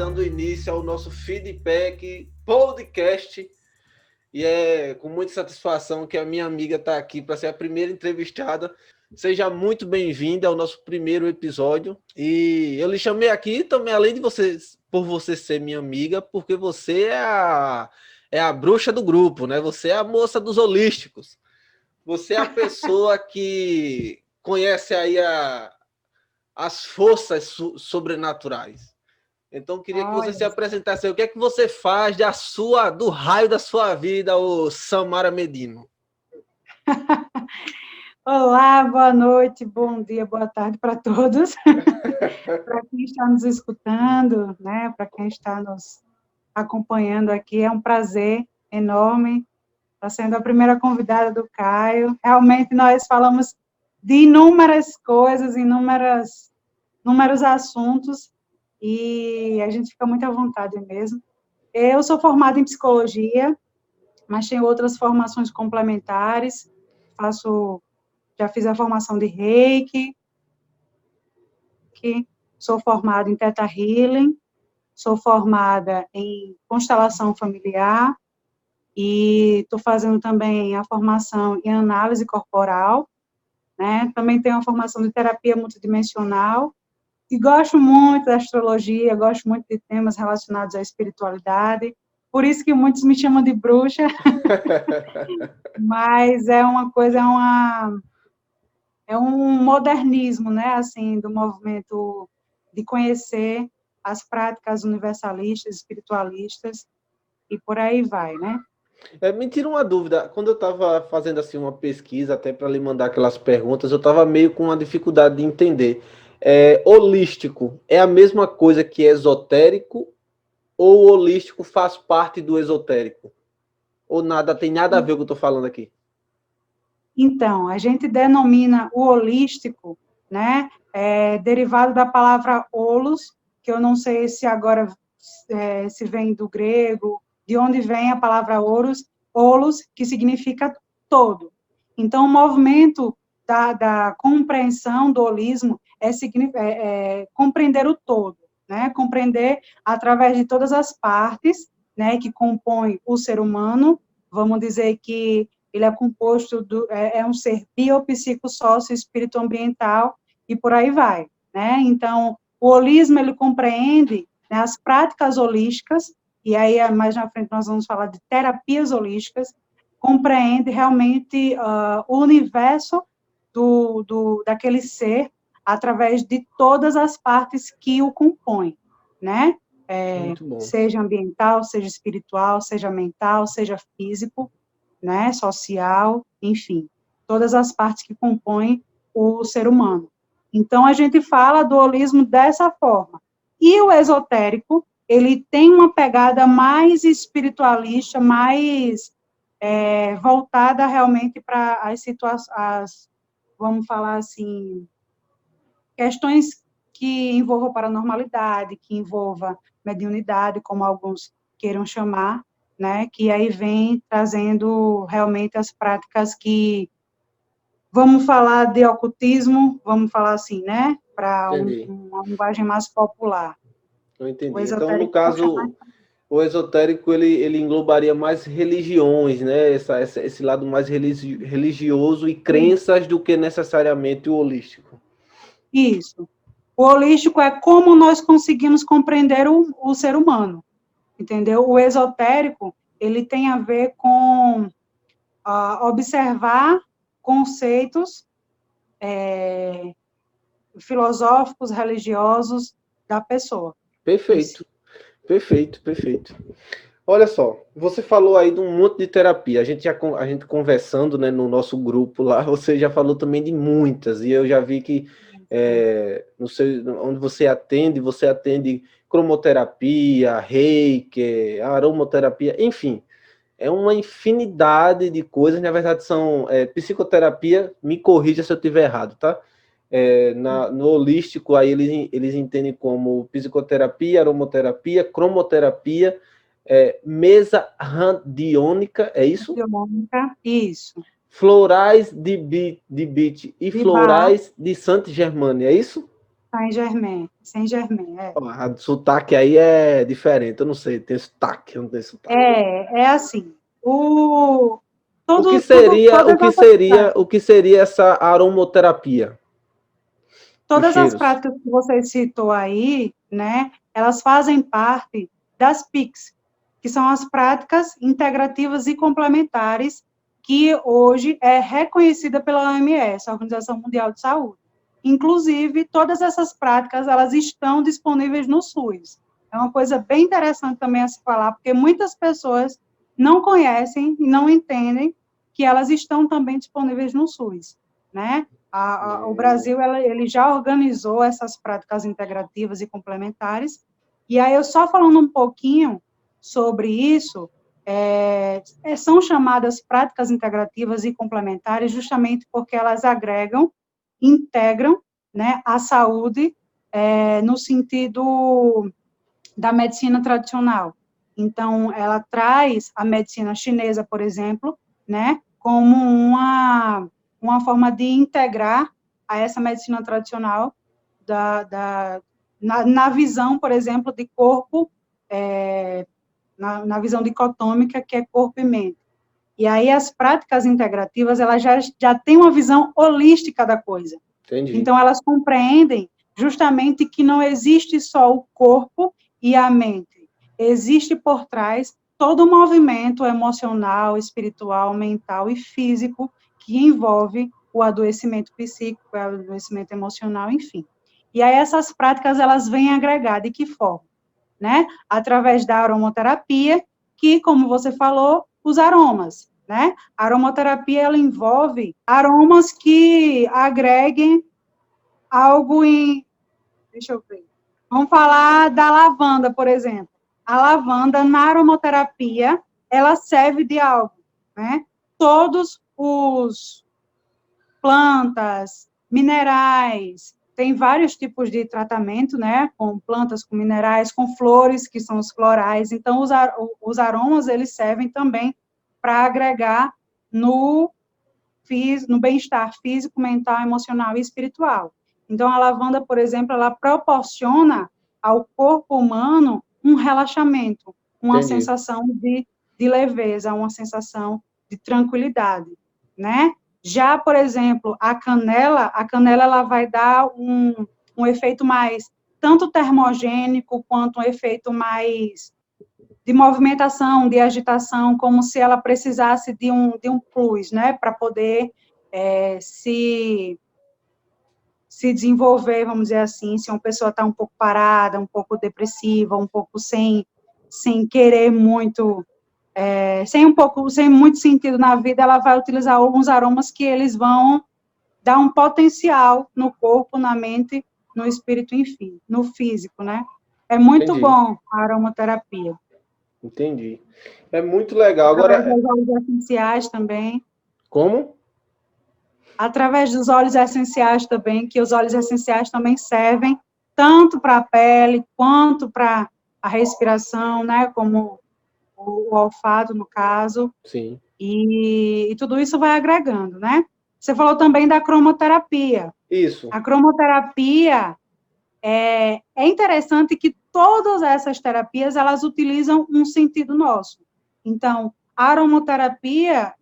dando início ao nosso feedback podcast. E é com muita satisfação que a minha amiga está aqui para ser a primeira entrevistada. Seja muito bem-vinda ao nosso primeiro episódio. E eu lhe chamei aqui também, além de você, por você ser minha amiga, porque você é a bruxa do grupo, né? Você é a moça dos holísticos. Você é a pessoa que conhece aí as forças sobrenaturais. Então, eu queria que você se apresentasse aí. O que é que você faz do raio da sua vida, o Samara Medino? Olá, boa noite, bom dia, boa tarde para todos. Para quem está nos escutando, né, para quem está nos acompanhando aqui, é um prazer enorme estar sendo a primeira convidada do Caio. Realmente, nós falamos de inúmeras coisas, inúmeros assuntos, e a gente fica muito à vontade mesmo. Eu sou formada em psicologia, mas tenho outras formações complementares, já fiz a formação de Reiki, sou formada em Theta Healing, sou formada em constelação familiar e estou fazendo também a formação em análise corporal, né? Também tenho a formação de terapia multidimensional e gosto muito da astrologia, gosto muito de temas relacionados à espiritualidade, por isso que muitos me chamam de bruxa, mas é um modernismo, né, assim, do movimento de conhecer as práticas universalistas, espiritualistas, e por aí vai, né? Me tira uma dúvida. Quando eu estava fazendo assim uma pesquisa, até para lhe mandar aquelas perguntas, eu estava meio com uma dificuldade de entender. Holístico é a mesma coisa que esotérico ou holístico faz parte do esotérico? Ou nada, tem nada a ver com o que eu estou falando aqui? Então, a gente denomina o holístico, né, derivado da palavra holos, que eu não sei se agora se vem do grego, de onde vem a palavra holos, que significa todo. Então, o movimento da compreensão do holismo é compreender o todo, né, compreender através de todas as partes, né, que compõem o ser humano. Vamos dizer que ele é composto é um ser biopsico, sócio, espírito ambiental, e por aí vai, né? Então, o holismo, ele compreende, né, as práticas holísticas, e aí mais na frente nós vamos falar de terapias holísticas, compreende realmente o universo daquele ser através de todas as partes que o compõem, né? Seja ambiental, seja espiritual, seja mental, seja físico, né, social, enfim, todas as partes que compõem o ser humano. Então, a gente fala do holismo dessa forma. E o esotérico, ele tem uma pegada mais espiritualista, mais voltada realmente para as situações, vamos falar assim, questões que envolvam paranormalidade, que envolvam mediunidade, como alguns queiram chamar, né, que aí vem trazendo realmente as práticas que, vamos falar de ocultismo, vamos falar assim, né, para uma linguagem mais popular. Eu entendi. Então, no caso, o esotérico, ele englobaria mais religiões, né, esse lado mais religioso e crenças do que necessariamente o holístico. Isso. O holístico é como nós conseguimos compreender o ser humano, entendeu? O esotérico, ele tem a ver com observar conceitos filosóficos, religiosos da pessoa. Perfeito, perfeito, perfeito. Olha só, você falou aí de um monte de terapia. A gente conversando, né, no nosso grupo lá, você já falou também de muitas, e eu já vi que onde você atende cromoterapia, reiki, aromoterapia, enfim, é uma infinidade de coisas. Na verdade, são psicoterapia, me corrija se eu estiver errado, tá? No holístico, aí eles entendem como psicoterapia, aromoterapia, cromoterapia, mesa radiônica, é isso? Radiônica, isso. Florais de Beach e florais de Saint Germain, é isso? Saint-Germain, Saint-Germain, é. Ó, a sotaque aí é diferente, eu não sei, tem sotaque, eu não tenho sotaque. É assim, O que todas essas práticas, o que seria essa aromoterapia? Os todas as cheiros. práticas que você citou aí, né, elas fazem parte das PICs, que são as práticas integrativas e complementares, que hoje é reconhecida pela OMS, a Organização Mundial de Saúde. Inclusive, todas essas práticas, elas estão disponíveis no SUS. É uma coisa bem interessante também a se falar, porque muitas pessoas não conhecem e não entendem que elas estão também disponíveis no SUS, né? O Brasil ele já organizou essas práticas integrativas e complementares, e aí eu só falando um pouquinho sobre isso, são chamadas práticas integrativas e complementares justamente porque elas agregam, integram, né, a saúde no sentido da medicina tradicional. Então, ela traz a medicina chinesa, por exemplo, né, como uma forma de integrar a essa medicina tradicional na visão, por exemplo, de corpo, na visão dicotômica, que é corpo e mente. E aí as práticas integrativas, elas já têm uma visão holística da coisa. Entendi. Então, elas compreendem justamente que não existe só o corpo e a mente. Existe por trás todo o movimento emocional, espiritual, mental e físico que envolve o adoecimento psíquico, o adoecimento emocional, enfim. E aí essas práticas, elas vêm agregar de que forma? Né? Através da aromaterapia, que, como você falou, os aromas, né? A aromaterapia, ela envolve aromas que agreguem algo em... Deixa eu ver. Vamos falar da lavanda, por exemplo. A lavanda, na aromaterapia, ela serve de algo, né? Todos os plantas, minerais, tem vários tipos de tratamento, né, com plantas, com minerais, com flores, que são os florais. Então, os aromas, eles servem também para agregar no bem-estar físico, mental, emocional e espiritual. Então, a lavanda, por exemplo, ela proporciona ao corpo humano um relaxamento, uma Entendi. sensação de leveza, uma sensação de tranquilidade, né? Já, por exemplo, a canela ela vai dar um efeito mais, tanto termogênico, quanto um efeito mais de movimentação, de agitação, como se ela precisasse de um plus, né, para poder se desenvolver, vamos dizer assim, se uma pessoa está um pouco parada, um pouco depressiva, um pouco sem querer muito, sem muito sentido na vida, ela vai utilizar alguns aromas que eles vão dar um potencial no corpo, na mente, no espírito, enfim, no físico, né? É muito Entendi. bom a aromaterapia. Entendi. É muito legal. Através Agora, dos óleos essenciais também. como? Através dos óleos essenciais também, que os óleos essenciais também servem tanto para a pele, quanto para a respiração, né, como o olfato, no caso. Sim. E tudo isso vai agregando, né? Você falou também da cromoterapia. Isso. A cromoterapia é interessante que todas essas terapias, elas utilizam um sentido nosso. Então, a aromaterapia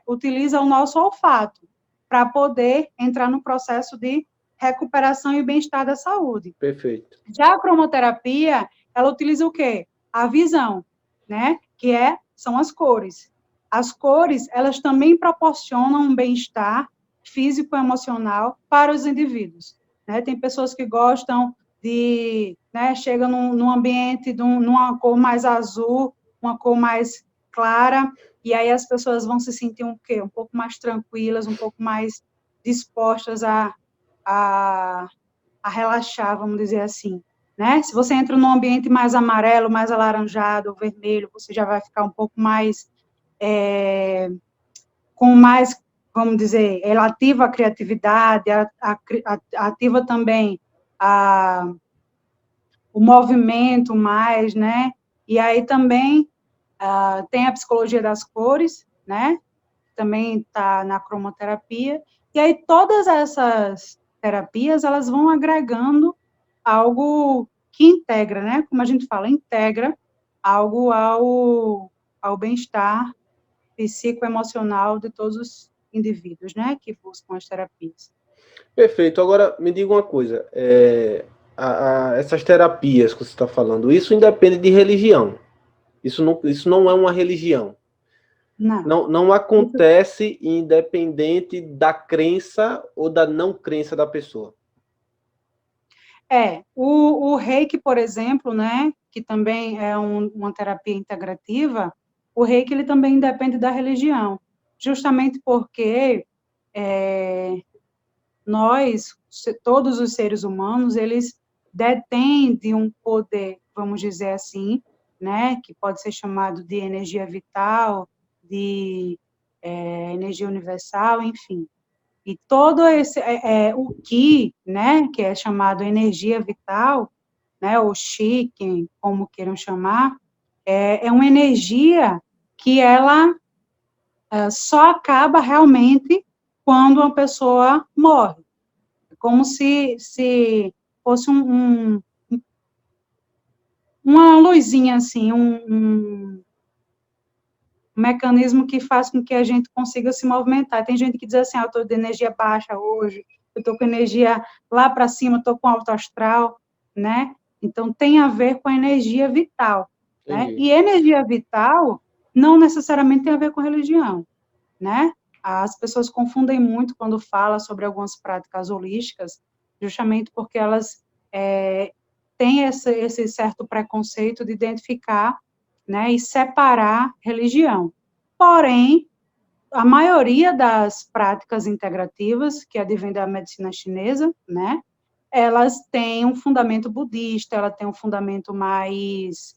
utiliza o nosso olfato para poder entrar no processo de recuperação e bem-estar da saúde. Perfeito. Já a cromoterapia, ela utiliza o quê? A visão, né? Que são as cores. As cores, elas também proporcionam um bem-estar físico e emocional para os indivíduos. Né? Tem pessoas que gostam de, né, chega num ambiente numa cor mais azul, uma cor mais clara, e aí as pessoas vão se sentir um pouco mais tranquilas, um pouco mais dispostas a relaxar, vamos dizer assim. Né? Se você entra num ambiente mais amarelo, mais alaranjado, vermelho, você já vai ficar um pouco mais com mais, vamos dizer, ela ativa a criatividade, ativa também o movimento mais, né? E aí também tem a psicologia das cores, né? Também está na cromoterapia. E aí todas essas terapias, elas vão agregando algo que integra, né? Como a gente fala, integra algo ao bem-estar psicoemocional de todos os indivíduos, né? Que buscam as terapias. Perfeito. Agora, me diga uma coisa. Essas terapias que você está falando, isso independe de religião. Isso não é uma religião. Não acontece independente da crença ou da não crença da pessoa. O Reiki, por exemplo, né, que também é uma terapia integrativa, o Reiki ele também independe da religião, justamente porque nós, todos os seres humanos, eles detêm de um poder, vamos dizer assim, né, que pode ser chamado de energia vital, de energia universal, enfim. E todo esse, o Ki, né, que é chamado energia vital, né, ou Chi, como queiram chamar, é uma energia que ela só acaba realmente quando uma pessoa morre. É como se fosse uma luzinha, assim, um mecanismo que faz com que a gente consiga se movimentar. Tem gente que diz assim, eu estou de energia baixa hoje, eu estou com energia lá para cima, estou com alto astral, né? Então, tem a ver com a energia vital, né? E energia vital não necessariamente tem a ver com religião, né? As pessoas confundem muito quando falam sobre algumas práticas holísticas, justamente porque elas têm esse certo preconceito de identificar, né, e separar religião. Porém, a maioria das práticas integrativas, que advém da medicina chinesa, né, elas têm um fundamento budista, ela tem um fundamento mais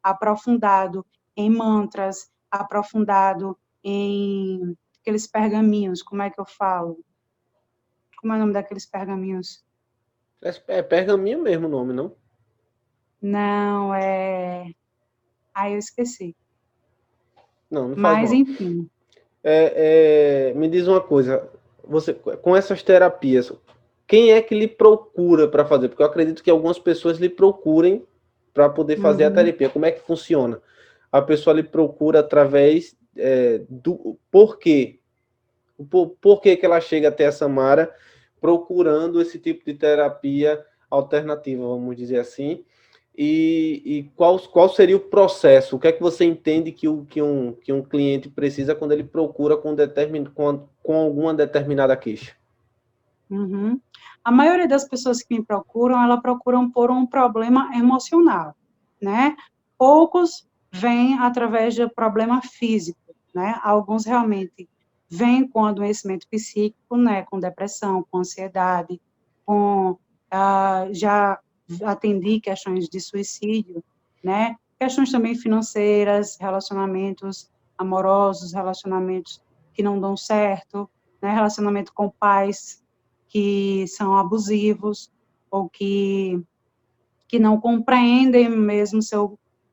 aprofundado em mantras, aprofundado em aqueles pergaminhos, como é que eu falo? Como é o nome daqueles pergaminhos? É pergaminho mesmo o nome, não? Não, eu esqueci. Não faz Mas, mal. enfim. Me diz uma coisa, você com essas terapias, quem é que lhe procura para fazer? Porque eu acredito que algumas pessoas lhe procurem para poder fazer a terapia. Como é que funciona? A pessoa lhe procura através do porquê. Por que ela chega até a Samara procurando esse tipo de terapia alternativa, vamos dizer assim, e qual seria o processo? O que é que você entende que um cliente precisa quando ele procura com alguma determinada queixa? Uhum. A maioria das pessoas que me procuram, elas procuram por um problema emocional, né? Poucos vêm através de problema físico, né? Alguns realmente vêm com adoecimento psíquico, né? Com depressão, com ansiedade, já atendi questões de suicídio, né? Questões também financeiras, relacionamentos amorosos, relacionamentos que não dão certo, né? Relacionamento com pais que são abusivos ou que não compreendem mesmo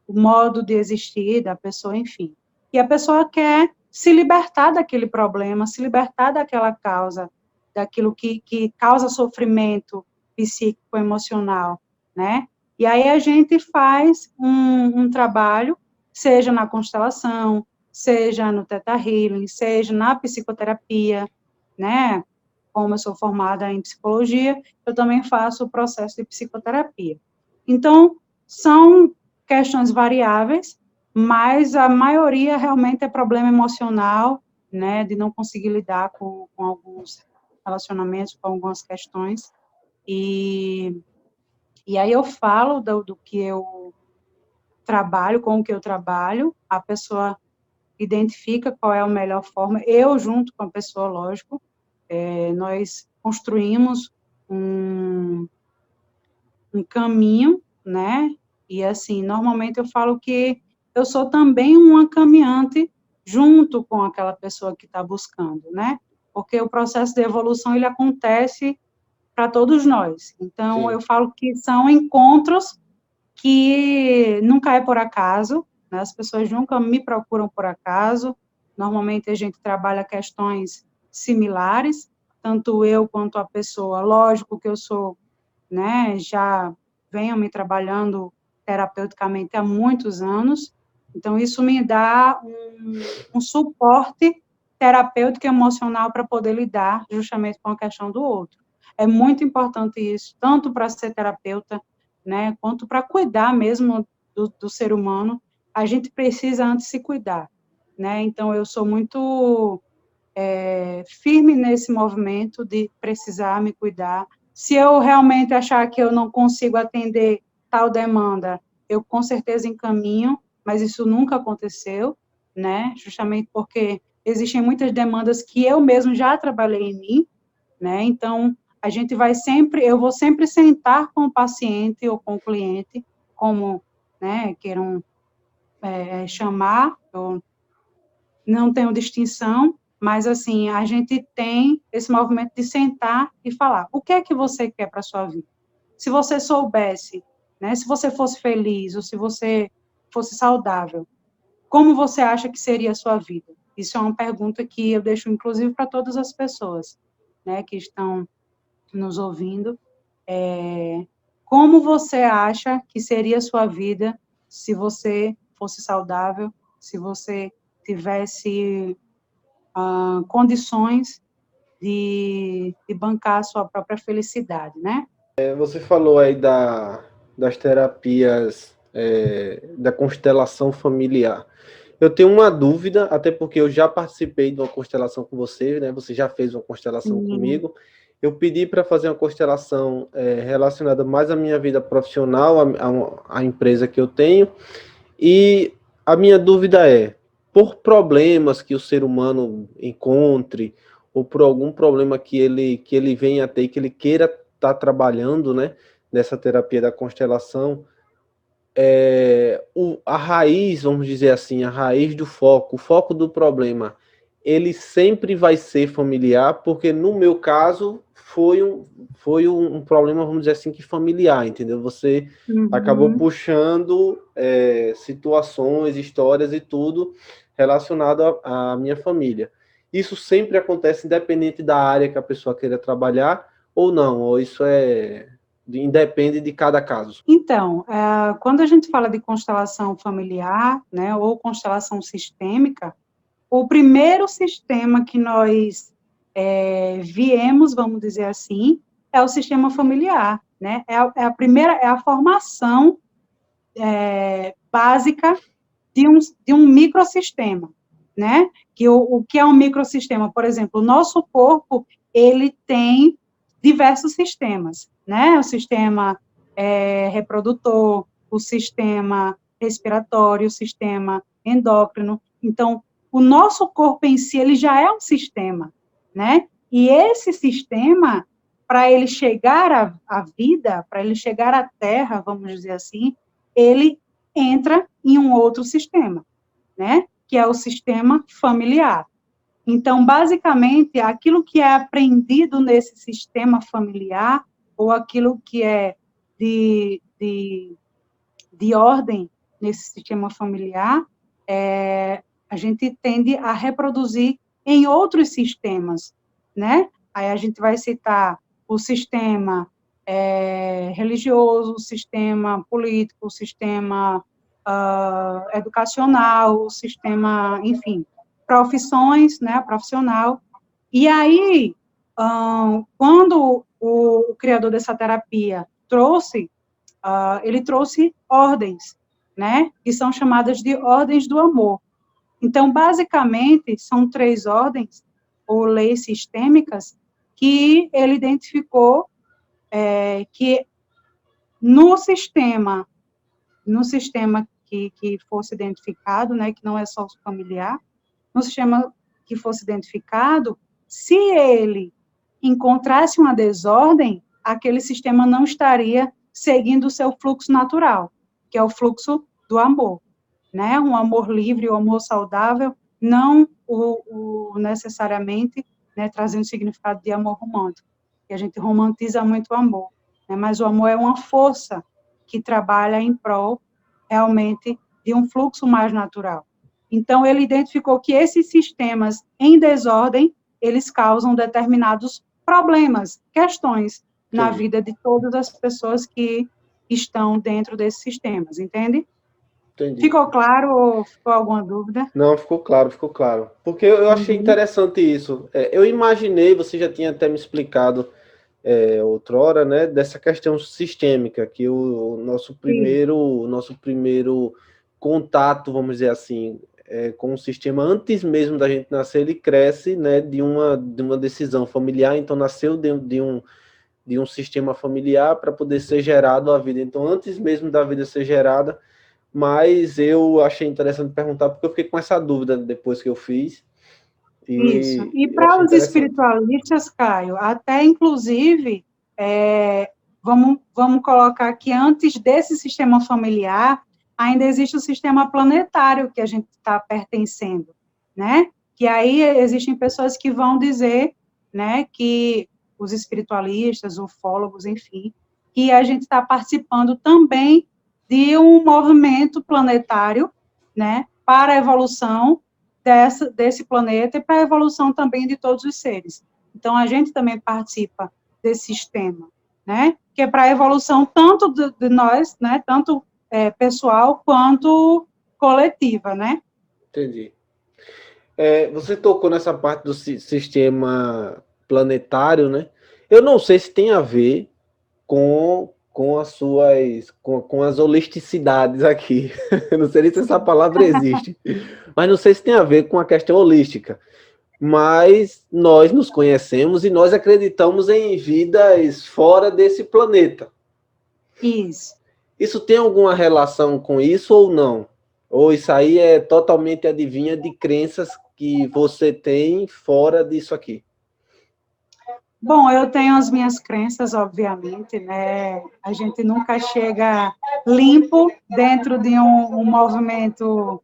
o modo de existir da pessoa, enfim. E a pessoa quer se libertar daquele problema, se libertar daquela causa, daquilo que causa sofrimento psíquico, emocional, né? E aí a gente faz um trabalho, seja na constelação, seja no Theta Healing, seja na psicoterapia, né? Como eu sou formada em psicologia, eu também faço o processo de psicoterapia. Então, são questões variáveis, mas a maioria realmente é problema emocional, né, de não conseguir lidar com alguns relacionamentos, com algumas questões, e aí eu falo do que eu trabalho, com o que eu trabalho, a pessoa identifica qual é a melhor forma, eu junto com a pessoa, lógico, nós construímos um caminho, né? E assim, normalmente eu falo que eu sou também uma caminhante junto com aquela pessoa que está buscando, né? Porque o processo de evolução ele acontece para todos nós. Então, Sim. eu falo que são encontros que nunca é por acaso, né? As pessoas nunca me procuram por acaso. Normalmente a gente trabalha questões similares, tanto eu quanto a pessoa. Lógico que eu sou, né, já venho me trabalhando terapeuticamente há muitos anos, então isso me dá um suporte terapêutico e emocional para poder lidar justamente com a questão do outro. É muito importante isso, tanto para ser terapeuta, né, quanto para cuidar mesmo do ser humano. A gente precisa antes se cuidar, né? Então eu sou muito firme nesse movimento de precisar me cuidar. Se eu realmente achar que eu não consigo atender tal demanda, eu com certeza encaminho, mas isso nunca aconteceu, né? Justamente porque existem muitas demandas que eu mesmo já trabalhei em mim, né? Então, eu vou sempre sentar com o paciente ou com o cliente, como, né, queiram chamar, eu não tenho distinção, mas, assim, a gente tem esse movimento de sentar e falar, o que é que você quer para a sua vida? Se você soubesse, né, se você fosse feliz, ou se você fosse saudável, como você acha que seria a sua vida? Isso é uma pergunta que eu deixo, inclusive, para todas as pessoas, né, que estão nos ouvindo. Como você acha que seria a sua vida se você fosse saudável, se você tivesse condições de bancar a sua própria felicidade, né? Você falou aí das terapias da constelação familiar. Eu tenho uma dúvida, até porque eu já participei de uma constelação com você, né? Você já fez uma constelação Sim. comigo. Eu pedi para fazer uma constelação relacionada mais à minha vida profissional, à empresa que eu tenho. E a minha dúvida é, por problemas que o ser humano encontre, ou por algum problema que ele venha a ter, que ele queira estar trabalhando, né, nessa terapia da constelação, a raiz, vamos dizer assim, a raiz do foco, o foco do problema, ele sempre vai ser familiar, porque no meu caso foi um problema, vamos dizer assim, que familiar, entendeu? Você acabou Uhum. puxando situações, histórias e tudo relacionado à minha família. Isso sempre acontece independente da área que a pessoa queira trabalhar ou não, ou isso independe de cada caso. Então, quando a gente fala de constelação familiar, né, ou constelação sistêmica, o primeiro sistema que nós viemos, vamos dizer assim, é o sistema familiar, né? É a primeira, é a formação básica de um microsistema, né? Que o que é um microsistema? Por exemplo, o nosso corpo, ele tem diversos sistemas, né? O sistema reprodutor, o sistema respiratório, o sistema endócrino. Então, o nosso corpo em si, ele já é um sistema, né? E esse sistema, para ele chegar à vida, para ele chegar à Terra, vamos dizer assim, ele entra em um outro sistema, né? Que é o sistema familiar. Então, basicamente, aquilo que é aprendido nesse sistema familiar, ou aquilo que é de ordem nesse sistema familiar, a gente tende a reproduzir em outros sistemas, né? Aí a gente vai citar o sistema religioso, o sistema político, o sistema educacional, o sistema, enfim, profissões, né, profissional. E aí, quando o criador dessa terapia trouxe, ele trouxe ordens, né, que são chamadas de ordens do amor. Então, basicamente, são 3 ordens, ou leis sistêmicas, que ele identificou que no sistema que fosse identificado, né, que não é só o familiar, no sistema que fosse identificado, se ele encontrasse uma desordem, aquele sistema não estaria seguindo o seu fluxo natural, que é o fluxo do amor, né? Um amor livre, um amor saudável, não necessariamente, né, trazendo o significado de amor romântico, que a gente romantiza muito o amor, né? Mas o amor é uma força que trabalha em prol, realmente, de um fluxo mais natural. Então, ele identificou que esses sistemas em desordem, eles causam determinados problemas, questões na Entendi. vida de todas as pessoas que estão dentro desses sistemas, entende? Entendi. Ficou claro ou ficou alguma dúvida? Não, ficou claro, ficou claro. Porque eu achei Uhum. interessante isso. Eu imaginei, você já tinha até me explicado outrora, né, dessa questão sistêmica, que o Sim. nosso primeiro contato, vamos dizer assim, com o sistema, antes mesmo da gente nascer, ele cresce, né, de uma decisão familiar, então nasceu de um sistema familiar para poder ser gerado a vida. Então, antes mesmo da vida ser gerada, mas eu achei interessante perguntar, porque eu fiquei com essa dúvida depois que eu fiz, Isso. e E eu para achei os interessante. espiritualistas, Caio, até inclusive, vamos colocar que antes desse sistema familiar, ainda existe o sistema planetário que a gente está pertencendo, né? Que aí existem pessoas que vão dizer, né, que os espiritualistas, ufólogos, enfim, que a gente está participando também de um movimento planetário, né, para a evolução desse planeta e para a evolução também de todos os seres. Então, a gente também participa desse sistema, né? Que é para a evolução tanto de nós, né? Tanto pessoal quanto coletiva, né? Entendi. Você tocou nessa parte do sistema planetário, né? Eu não sei se tem a ver com as suas com as holisticidades aqui. Eu não sei nem se essa palavra existe, mas não sei se tem a ver com a questão holística. Mas nós nos conhecemos e nós acreditamos em vidas fora desse planeta. Isso. Isso tem alguma relação com isso ou não? Ou isso aí é totalmente adivinha de crenças que você tem fora disso aqui? Bom, eu tenho as minhas crenças, obviamente, né? A gente nunca chega limpo dentro de um movimento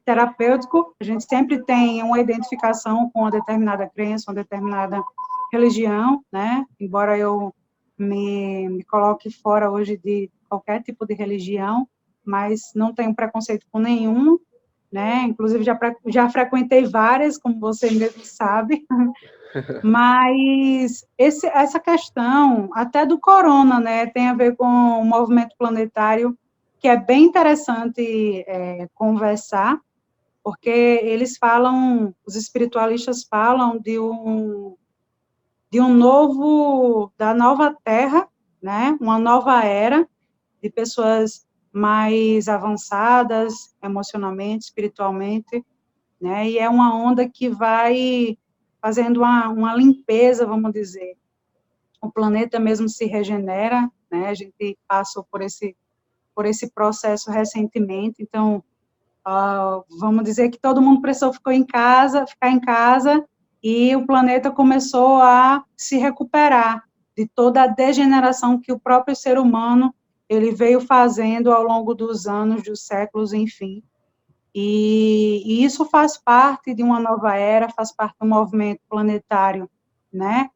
terapêutico, a gente sempre tem uma identificação com uma determinada crença, uma determinada religião, né? Embora eu me coloque fora hoje de qualquer tipo de religião, mas não tenho preconceito com nenhuma, né? Inclusive já frequentei várias, como você mesmo sabe, mas essa questão até do corona, né, tem a ver com o movimento planetário, que é bem interessante conversar, porque eles falam, os espiritualistas falam de um novo, da nova Terra, né, uma nova era de pessoas mais avançadas emocionalmente, espiritualmente, né, e é uma onda que vai fazendo uma limpeza, vamos dizer. O planeta mesmo se regenera, né, a gente passou por esse processo recentemente, então vamos dizer que todo mundo precisou ficar em casa, e o planeta começou a se recuperar de toda a degeneração que o próprio ser humano ele veio fazendo ao longo dos anos, dos séculos, enfim. E isso faz parte de uma nova era, faz parte do movimento planetário, né?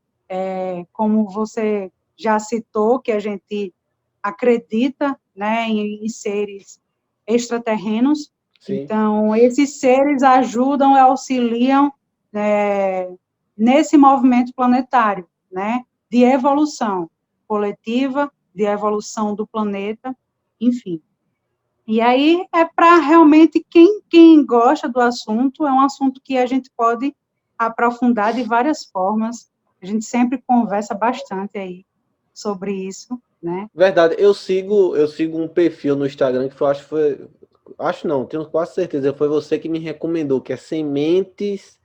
Como você já citou, que a gente acredita, né, em seres extraterrenos. Sim. Então, esses seres ajudam e auxiliam nesse movimento planetário, né, de evolução coletiva, de evolução do planeta, enfim. E aí é para realmente quem gosta do assunto, é um assunto que a gente pode aprofundar de várias formas. A gente sempre conversa bastante aí sobre isso, né? Verdade, eu sigo um perfil no Instagram que acho não, tenho quase certeza, foi você que me recomendou, que é Sementes,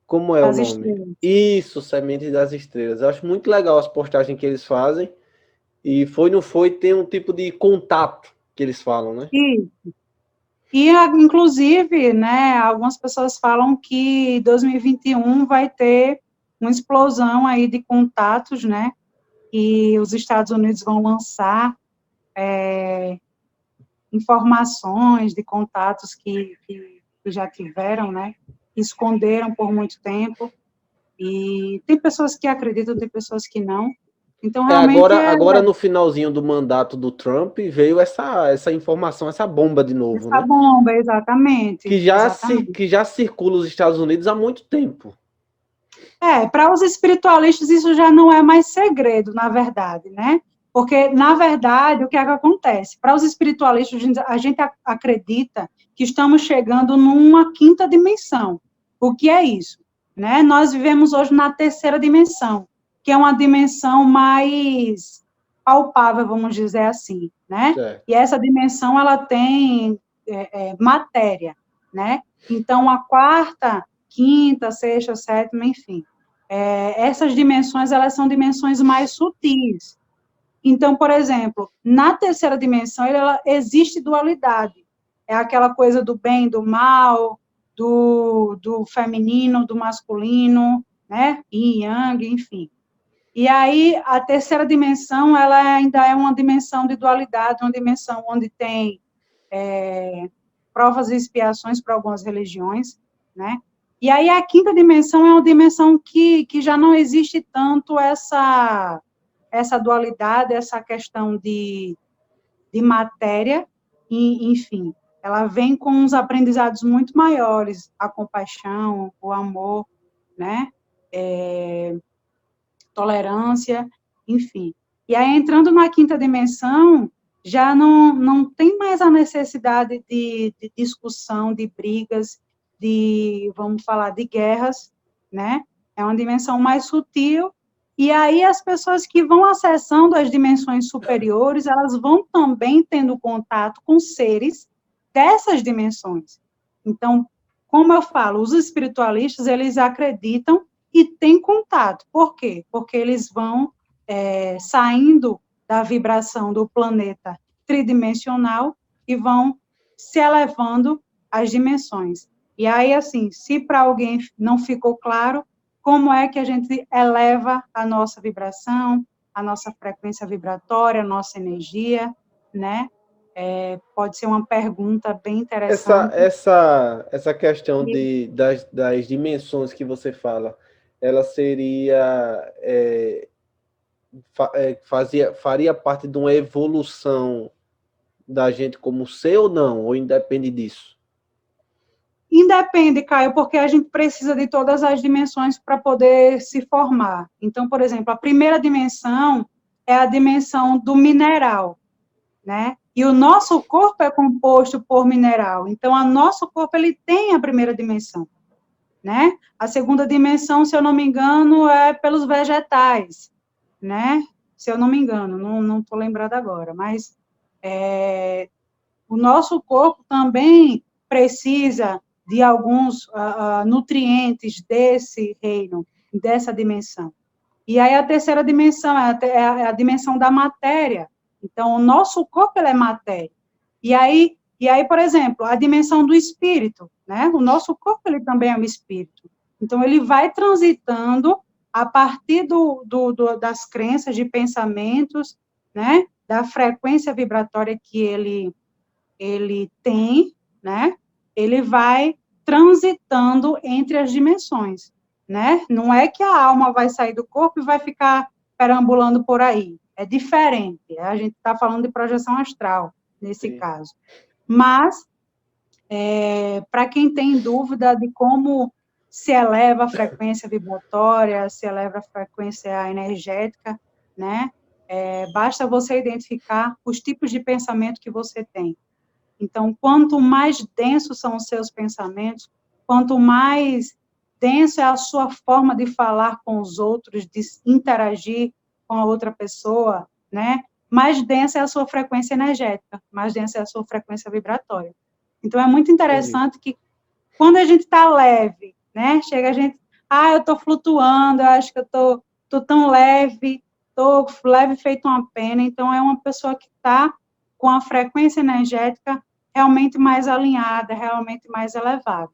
como é o Das nome? estrelas. Isso, Sementes das Estrelas. Eu acho muito legal as postagens que eles fazem, e foi, não foi, tem um tipo de contato que eles falam, né? Inclusive, né, algumas pessoas falam que 2021 vai ter uma explosão aí de contatos, né, e os Estados Unidos vão lançar informações de contatos que já tiveram, né, que esconderam por muito tempo, e tem pessoas que acreditam, tem pessoas que não. Então, realmente, Agora no finalzinho do mandato do Trump veio essa informação, essa bomba de novo, essa né? bomba, exatamente, exatamente. Que já circula os Estados Unidos há muito tempo. Para os espiritualistas isso já não é mais segredo, na verdade, né? Porque, na verdade, o que é que acontece? Para os espiritualistas, a gente acredita que estamos chegando numa quinta dimensão. O que é isso? Né? Nós vivemos hoje na terceira dimensão, que é uma dimensão mais palpável, vamos dizer assim, né? Certo. E essa dimensão, ela tem matéria, né? Então, a quarta, quinta, sexta, sétima, enfim. Essas dimensões, elas são dimensões mais sutis. Então, por exemplo, na terceira dimensão, ela existe dualidade. É aquela coisa do bem, do mal, do feminino, do masculino, né? Yin, yang, enfim. E aí, a terceira dimensão, ela ainda é uma dimensão de dualidade, uma dimensão onde tem provas e expiações para algumas religiões, né? E aí, a quinta dimensão é uma dimensão que já não existe tanto essa dualidade, essa questão de matéria, e, enfim, ela vem com uns aprendizados muito maiores, a compaixão, o amor, né? Tolerância, enfim. E aí, entrando na quinta dimensão, já não tem mais a necessidade de discussão, de brigas, vamos falar, de guerras, né? É uma dimensão mais sutil, e aí as pessoas que vão acessando as dimensões superiores, elas vão também tendo contato com seres dessas dimensões. Então, como eu falo, os espiritualistas, eles acreditam e têm contato. Por quê? Porque eles vão saindo da vibração do planeta tridimensional e vão se elevando às dimensões. E aí, assim, se para alguém não ficou claro, como é que a gente eleva a nossa vibração, a nossa frequência vibratória, a nossa energia, né? Pode ser uma pergunta bem interessante. Essa questão das dimensões que você fala, ela seria faria parte de uma evolução da gente como ser ou não? Ou independe disso? Independe, Caio, porque a gente precisa de todas as dimensões para poder se formar. Então, por exemplo, a primeira dimensão é a dimensão do mineral, né? E o nosso corpo é composto por mineral. Então, o nosso corpo ele tem a primeira dimensão, né? A segunda dimensão, se eu não me engano, é pelos vegetais, né? Se eu não me engano, não estou lembrada agora, mas o nosso corpo também precisa de alguns nutrientes desse reino, dessa dimensão. E aí a terceira dimensão é a dimensão da matéria. Então, o nosso corpo ele é matéria. E aí, por exemplo, a dimensão do espírito, né? O nosso corpo ele também é um espírito. Então, ele vai transitando a partir das crenças, de pensamentos, né? Da frequência vibratória que ele tem, né? Ele vai transitando entre as dimensões, né? Não é que a alma vai sair do corpo e vai ficar perambulando por aí. É diferente. A gente está falando de projeção astral, nesse caso. Mas, para quem tem dúvida de como se eleva a frequência vibratória, se eleva a frequência energética, né? Basta você identificar os tipos de pensamento que você tem. Então, quanto mais densos são os seus pensamentos, quanto mais denso é a sua forma de falar com os outros, de interagir com a outra pessoa, né? Mais densa é a sua frequência energética, mais densa é a sua frequência vibratória. Então, é muito interessante que, quando a gente está leve, né? Chega a gente, eu estou flutuando, eu acho que eu estou tão leve, estou leve feito uma pena. Então, é uma pessoa que está com a frequência energética realmente mais alinhada, realmente mais elevada.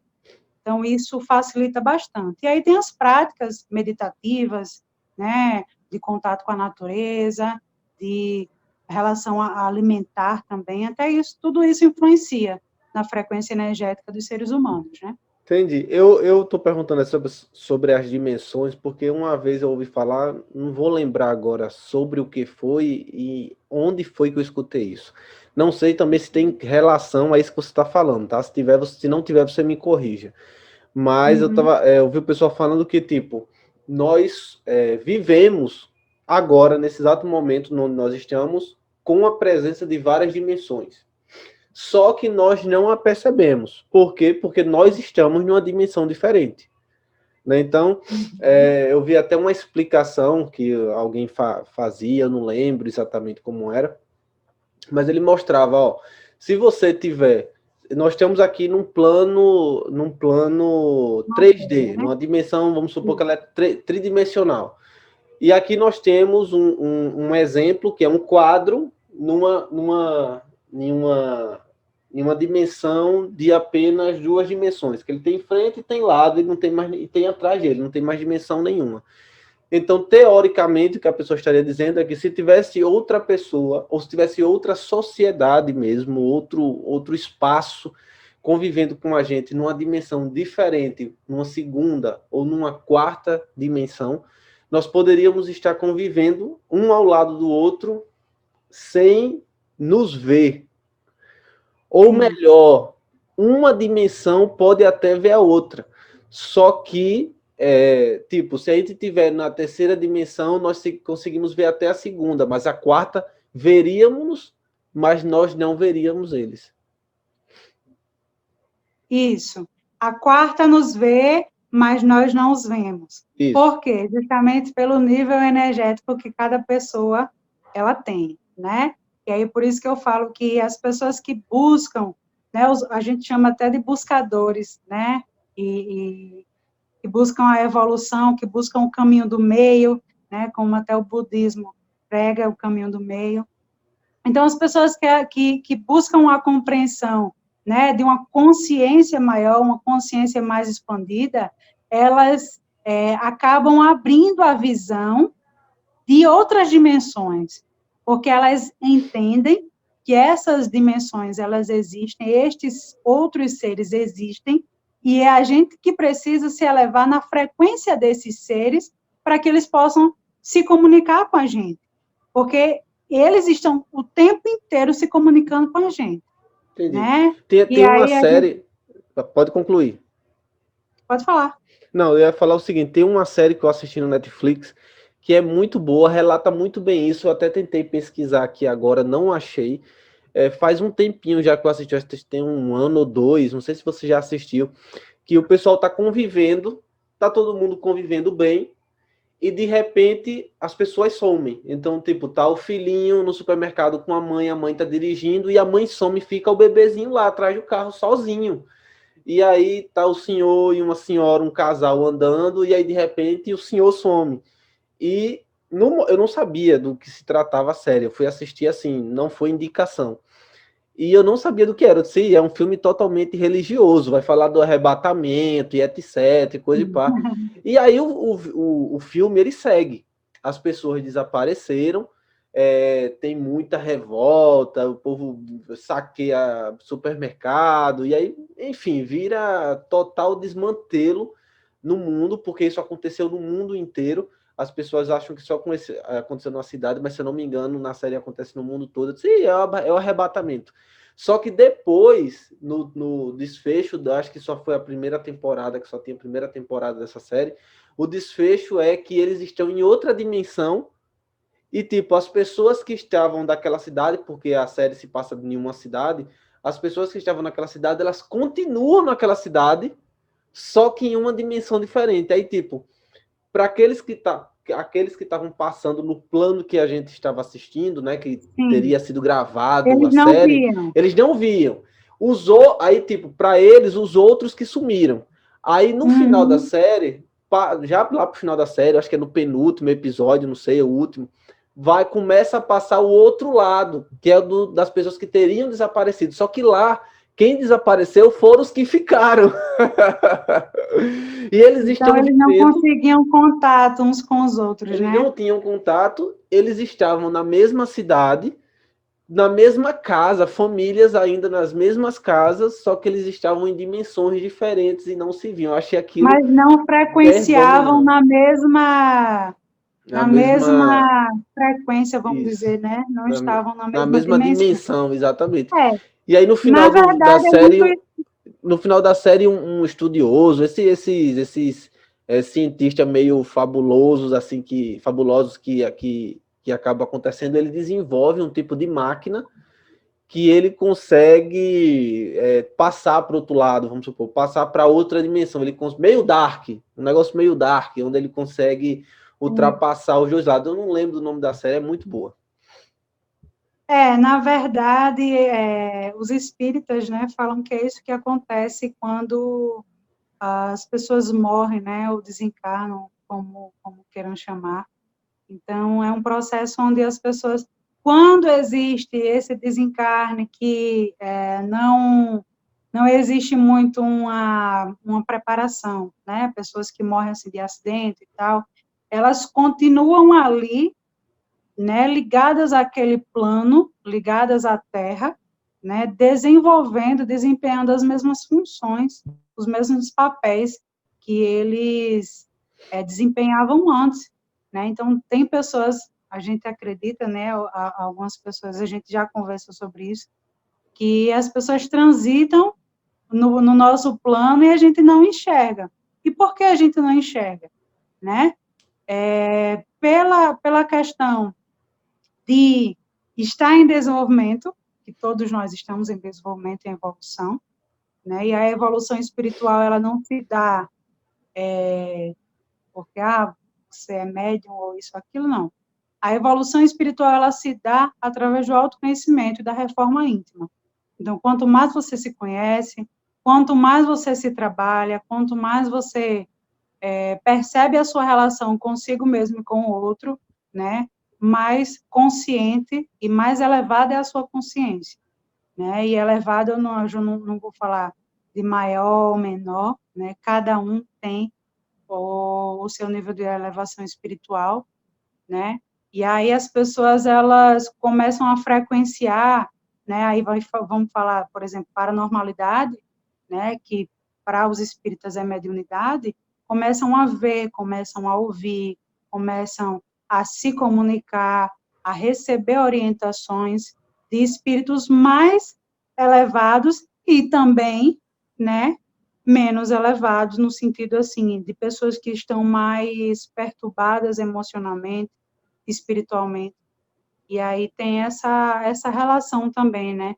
Então, isso facilita bastante. E aí tem as práticas meditativas, né, de contato com a natureza, de relação alimentar também, até isso, tudo isso influencia na frequência energética dos seres humanos, né? Entendi. Eu estou perguntando sobre as dimensões, porque uma vez eu ouvi falar, não vou lembrar agora sobre o que foi e onde foi que eu escutei isso. Não sei também se tem relação a isso que você está falando, tá? Se não tiver, você me corrija. Mas eu ouvi o pessoal falando que, tipo, nós vivemos agora, nesse exato momento onde nós estamos, com a presença de várias dimensões. Só que nós não a percebemos. Por quê? Porque nós estamos numa dimensão diferente. Né? Então, eu vi até uma explicação que alguém fazia, eu não lembro exatamente como era, mas ele mostrava, ó, se você tiver... Nós estamos aqui num plano 3D, numa dimensão, vamos supor que ela é tridimensional. E aqui nós temos um exemplo, que é um quadro em uma dimensão de apenas 2 dimensões, que ele tem frente e tem lado, e não tem mais, e tem atrás dele, não tem mais dimensão nenhuma. Então, teoricamente, o que a pessoa estaria dizendo é que se tivesse outra pessoa, ou se tivesse outra sociedade mesmo, outro espaço convivendo com a gente numa dimensão diferente, numa segunda ou numa quarta dimensão, nós poderíamos estar convivendo um ao lado do outro sem nos ver. Ou melhor, uma dimensão pode até ver a outra. Só que, se a gente estiver na terceira dimensão, nós conseguimos ver até a segunda, mas a quarta veríamos, mas nós não veríamos eles. Isso. A quarta nos vê, mas nós não os vemos. Isso. Por quê? Justamente pelo nível energético que cada pessoa ela tem, né? E aí, por isso que eu falo que as pessoas que buscam, né, a gente chama até de buscadores, né? E buscam a evolução, que buscam o caminho do meio, né? Como até o budismo prega o caminho do meio. Então, as pessoas que buscam a compreensão, né, de uma consciência maior, uma consciência mais expandida, elas acabam abrindo a visão de outras dimensões, porque elas entendem que essas dimensões, elas existem, estes outros seres existem, e é a gente que precisa se elevar na frequência desses seres para que eles possam se comunicar com a gente, porque eles estão o tempo inteiro se comunicando com a gente. Entendi. Né? Tem uma série... Pode concluir. Pode falar. Não, eu ia falar o seguinte, tem uma série que eu assisti no Netflix que é muito boa, relata muito bem isso, eu até tentei pesquisar aqui agora, não achei. Faz um tempinho já que eu assisti, acho que tem 1 ano ou 2, não sei se você já assistiu, que o pessoal tá convivendo, tá todo mundo convivendo bem, e de repente as pessoas somem. Então, tipo, tá o filhinho no supermercado com a mãe tá dirigindo, e a mãe some e fica o bebezinho lá atrás do carro sozinho. E aí tá o senhor e uma senhora, um casal andando, e aí de repente o senhor some. E eu não sabia do que se tratava a série, eu fui assistir assim, não foi indicação. E eu não sabia do que era. Eu disse, é um filme totalmente religioso, vai falar do arrebatamento e etc, coisa e pá. E aí o filme, ele segue. As pessoas desapareceram, tem muita revolta, o povo saqueia supermercado, e aí, enfim, vira total desmantelo no mundo, porque isso aconteceu no mundo inteiro. As pessoas acham que só aconteceu numa cidade, mas se eu não me engano, na série acontece no mundo todo. Sim, é o arrebatamento. Só que depois, no desfecho, acho que só foi a primeira temporada, que só tem a primeira temporada dessa série, o desfecho é que eles estão em outra dimensão e, tipo, as pessoas que estavam daquela cidade, porque a série se passa em uma cidade, as pessoas que estavam naquela cidade, elas continuam naquela cidade, só que em uma dimensão diferente. Aí, tipo, para aqueles que estavam passando no plano que a gente estava assistindo, né, que Sim. teria sido gravado eles a série, eles não viam. Aí, tipo, para eles, os outros que sumiram. Aí, no final da série, já lá pro final da série, acho que é no penúltimo episódio, não sei, o último, começa a passar o outro lado, que é das pessoas que teriam desaparecido. Só que lá, quem desapareceu foram os que ficaram. E eles então, eles não conseguiam contato uns com os outros, eles né? Eles não tinham contato, eles estavam na mesma cidade, na mesma casa, famílias ainda nas mesmas casas, só que eles estavam em dimensões diferentes e não se viam. Eu achei aquilo... Mas não frequenciavam na mesma frequência, vamos dizer, né? Não estavam na mesma dimensão, exatamente. E aí, no final da série, um estudioso, esses cientistas meio fabulosos, assim, que acaba acontecendo, ele desenvolve um tipo de máquina que ele consegue passar para o outro lado, vamos supor, passar para outra dimensão. Meio dark, um negócio meio dark, onde ele consegue ultrapassar os dois lados. Eu não lembro do nome da série, é muito boa. Na verdade, os espíritas, né, falam que é isso que acontece quando as pessoas morrem, né, ou desencarnam, como queiram chamar. Então, é um processo onde as pessoas, quando existe esse desencarne que não existe muito uma preparação, né, pessoas que morrem assim, de acidente e tal, elas continuam ali, né, ligadas àquele plano, ligadas à Terra, né, desempenhando as mesmas funções, os mesmos papéis que eles desempenhavam antes, né? Então, tem pessoas, a gente acredita, né, algumas pessoas, a gente já conversou sobre isso, que as pessoas transitam no nosso plano e a gente não enxerga. E por que a gente não enxerga, né? Pela questão de estar em desenvolvimento, que todos nós estamos em desenvolvimento e evolução, né? E a evolução espiritual, ela não se dá porque, você é médium ou isso, aquilo, não. A evolução espiritual, ela se dá através do autoconhecimento e da reforma íntima. Então, quanto mais você se conhece, quanto mais você se trabalha, quanto mais você percebe a sua relação consigo mesmo e com o outro, né, mais consciente e mais elevada é a sua consciência, né, e elevada eu não vou falar de maior ou menor, né, cada um tem o seu nível de elevação espiritual, né, e aí as pessoas, elas começam a frequenciar, né, aí vamos falar, por exemplo, paranormalidade, né, que para os espíritas é mediunidade, começam a ver, começam a ouvir, começam a se comunicar, a receber orientações de espíritos mais elevados e também, né, menos elevados, no sentido, assim, de pessoas que estão mais perturbadas emocionalmente, espiritualmente. E aí tem essa relação também, né,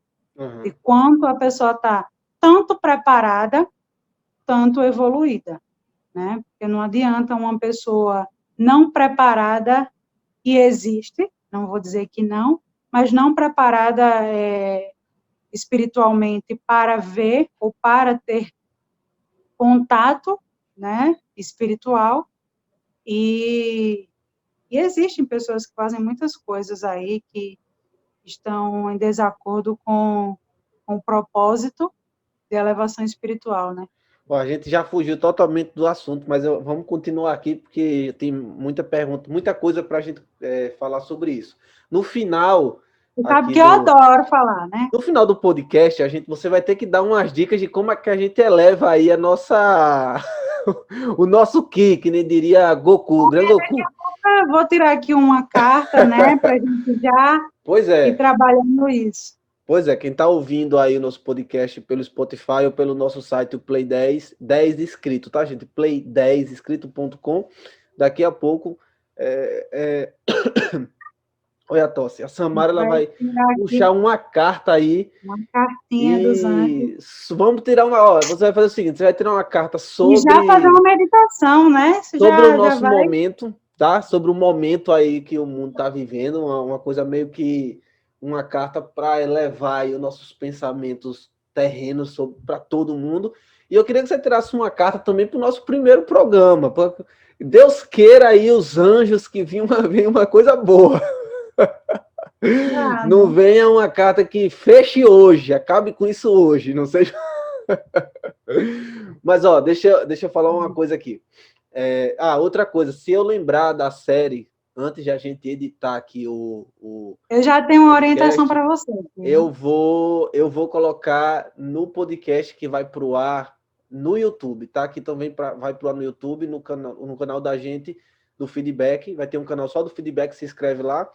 de quanto a pessoa está tanto preparada, tanto evoluída, né? Porque não adianta uma pessoa não preparada, e existe, não vou dizer que não, mas não preparada espiritualmente para ver ou para ter contato, né, espiritual, e existem pessoas que fazem muitas coisas aí que estão em desacordo com o propósito de elevação espiritual, né? Bom, a gente já fugiu totalmente do assunto, mas vamos continuar aqui, porque tem muita pergunta, muita coisa para a gente falar sobre isso. No final, Você sabe que eu adoro falar, né? No final do podcast, você vai ter que dar umas dicas de como é que a gente eleva aí a nossa... o nosso Ki, que nem diria Goku, grande Goku. Vou tirar aqui uma carta, né, para a gente já ir trabalhando isso. Pois é, quem está ouvindo aí o nosso podcast pelo Spotify ou pelo nosso site, o Play 10, 10 escrito, tá, gente? play10escrito.com. Daqui a pouco... Olha a tosse. A Samara ela vai puxar uma carta aí. Uma cartinha dos anjos. Vamos tirar uma... Ó, você vai fazer o seguinte, você vai tirar uma carta sobre... E já fazer uma meditação, né? Sobre o nosso momento, tá? Sobre o momento aí que o mundo está vivendo, uma coisa meio que uma carta para elevar aí os nossos pensamentos terrenos para todo mundo. E eu queria que você tirasse uma carta também para o nosso primeiro programa. Deus queira aí os anjos que venha uma coisa boa. Não venha uma carta que feche hoje, acabe com isso hoje, não seja... Mas, ó, deixa eu falar uma coisa aqui. Outra coisa, se eu lembrar da série, antes de a gente editar aqui eu já tenho uma orientação para você. Eu vou colocar no podcast que vai pro ar no YouTube, tá? Que também vai pro ar no YouTube, no canal da gente, do Feedback. Vai ter um canal só do Feedback, se inscreve lá.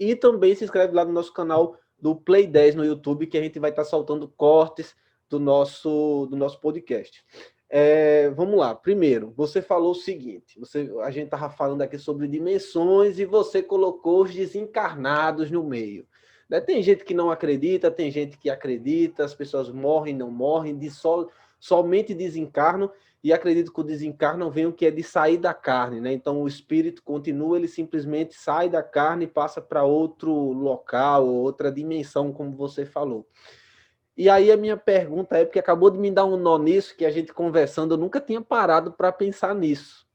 E também se inscreve lá no nosso canal do Play 10 no YouTube, que a gente vai estar soltando cortes do nosso podcast. Vamos lá. Primeiro, você falou o seguinte, a gente estava falando aqui sobre dimensões e você colocou os desencarnados no meio. Né? Tem gente que não acredita, tem gente que acredita, as pessoas morrem, não morrem, somente desencarnam, e acredito que o desencarnam vem o que é de sair da carne, né? Então o espírito continua, ele simplesmente sai da carne e passa para outro local, outra dimensão, como você falou. E aí a minha pergunta é, porque acabou de me dar um nó nisso, que a gente conversando, eu nunca tinha parado para pensar nisso.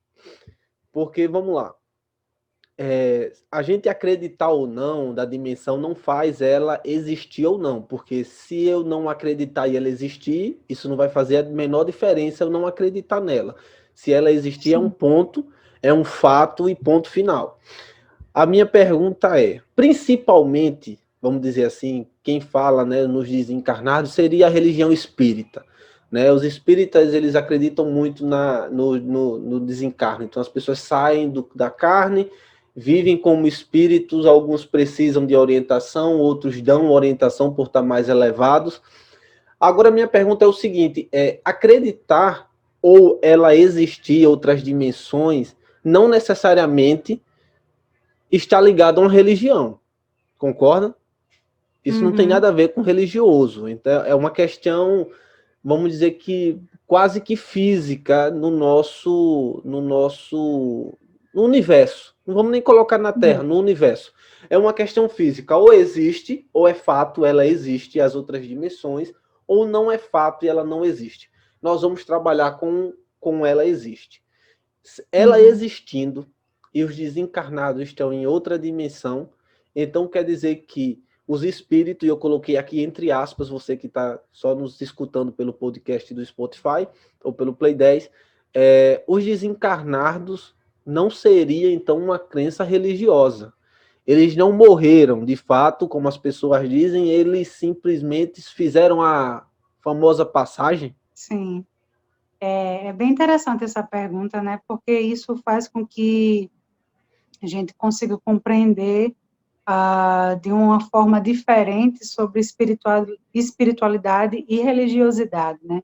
Porque, vamos lá, a gente acreditar ou não da dimensão não faz ela existir ou não, porque se eu não acreditar e ela existir, isso não vai fazer a menor diferença eu não acreditar nela. Se ela existir, é um ponto, é um fato e ponto final. A minha pergunta é, principalmente, vamos dizer assim, quem fala, né, nos desencarnados seria a religião espírita. Né? Os espíritas, eles acreditam muito no desencarno. Então, as pessoas saem da carne, vivem como espíritos, alguns precisam de orientação, outros dão orientação por estar mais elevados. Agora, minha pergunta é o seguinte, acreditar ou ela existir outras dimensões, não necessariamente está ligado a uma religião, concorda? Isso não tem nada a ver com religioso, então é uma questão, vamos dizer que quase que física no universo. Não vamos nem colocar na Terra, no universo. É uma questão física, ou existe, ou é fato, ela existe, as outras dimensões, ou não é fato e ela não existe. Nós vamos trabalhar com ela existe. Ela existindo, e os desencarnados estão em outra dimensão, então quer dizer que os espíritos, e eu coloquei aqui entre aspas, você que está só nos escutando pelo podcast do Spotify, ou pelo Play 10, os desencarnados não seria, então, uma crença religiosa. Eles não morreram, de fato, como as pessoas dizem, eles simplesmente fizeram a famosa passagem? Sim. É bem interessante essa pergunta, né? Porque isso faz com que a gente consiga compreender de uma forma diferente sobre espiritualidade e religiosidade, né?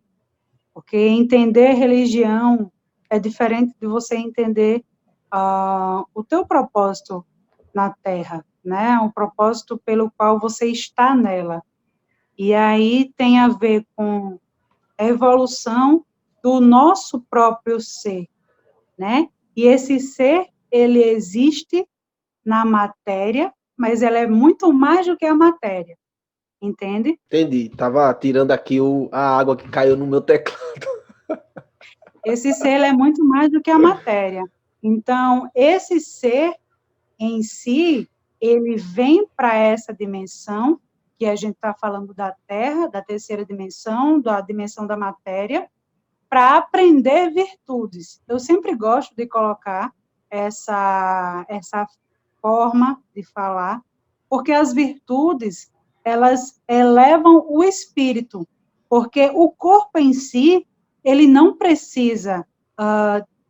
Porque entender religião é diferente de você entender o teu propósito na Terra, né? O propósito pelo qual você está nela. E aí tem a ver com a evolução do nosso próprio ser, né? E esse ser, ele existe na matéria, mas ela é muito mais do que a matéria, entende? Entendi, tava tirando aqui a água que caiu no meu teclado. Esse ser, ele é muito mais do que a matéria. Então, esse ser em si, ele vem para essa dimensão, que a gente está falando da Terra, da terceira dimensão, da dimensão da matéria, para aprender virtudes. Eu sempre gosto de colocar essa forma de falar, porque as virtudes, elas elevam o espírito, porque o corpo em si, ele não precisa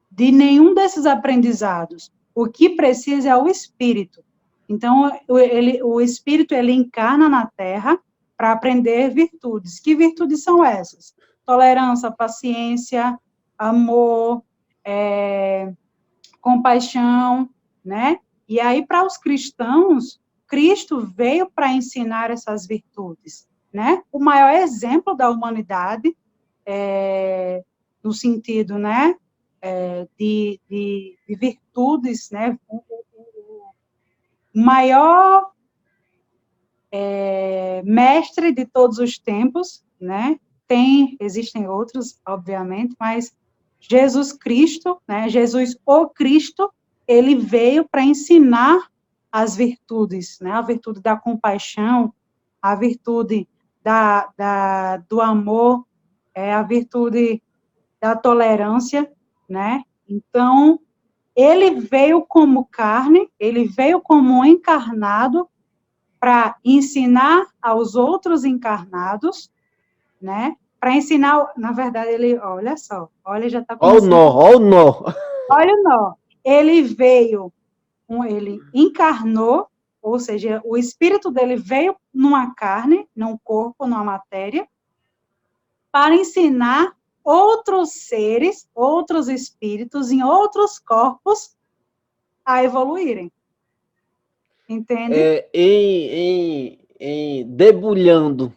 de nenhum desses aprendizados. O que precisa é o espírito. Então, o espírito, ele encarna na Terra para aprender virtudes. Que virtudes são essas? Tolerância, paciência, amor, compaixão, né? E aí, para os cristãos, Cristo veio para ensinar essas virtudes, né? O maior exemplo da humanidade, no sentido, né, de virtudes, né? O maior mestre de todos os tempos, né? Existem outros, obviamente, mas Jesus Cristo, né? Jesus o Cristo, ele veio para ensinar as virtudes, né? A virtude da compaixão, a virtude do amor, a virtude da tolerância, né? Então, ele veio como carne, ele veio como um encarnado para ensinar aos outros encarnados, né? Para ensinar, na verdade, ele, olha só, olha, já está começando. Olha o nó. Olha o nó. Ele veio, ele encarnou, ou seja, o espírito dele veio numa carne, num corpo, numa matéria, para ensinar outros seres, outros espíritos em outros corpos a evoluírem. Entende? Debulhando,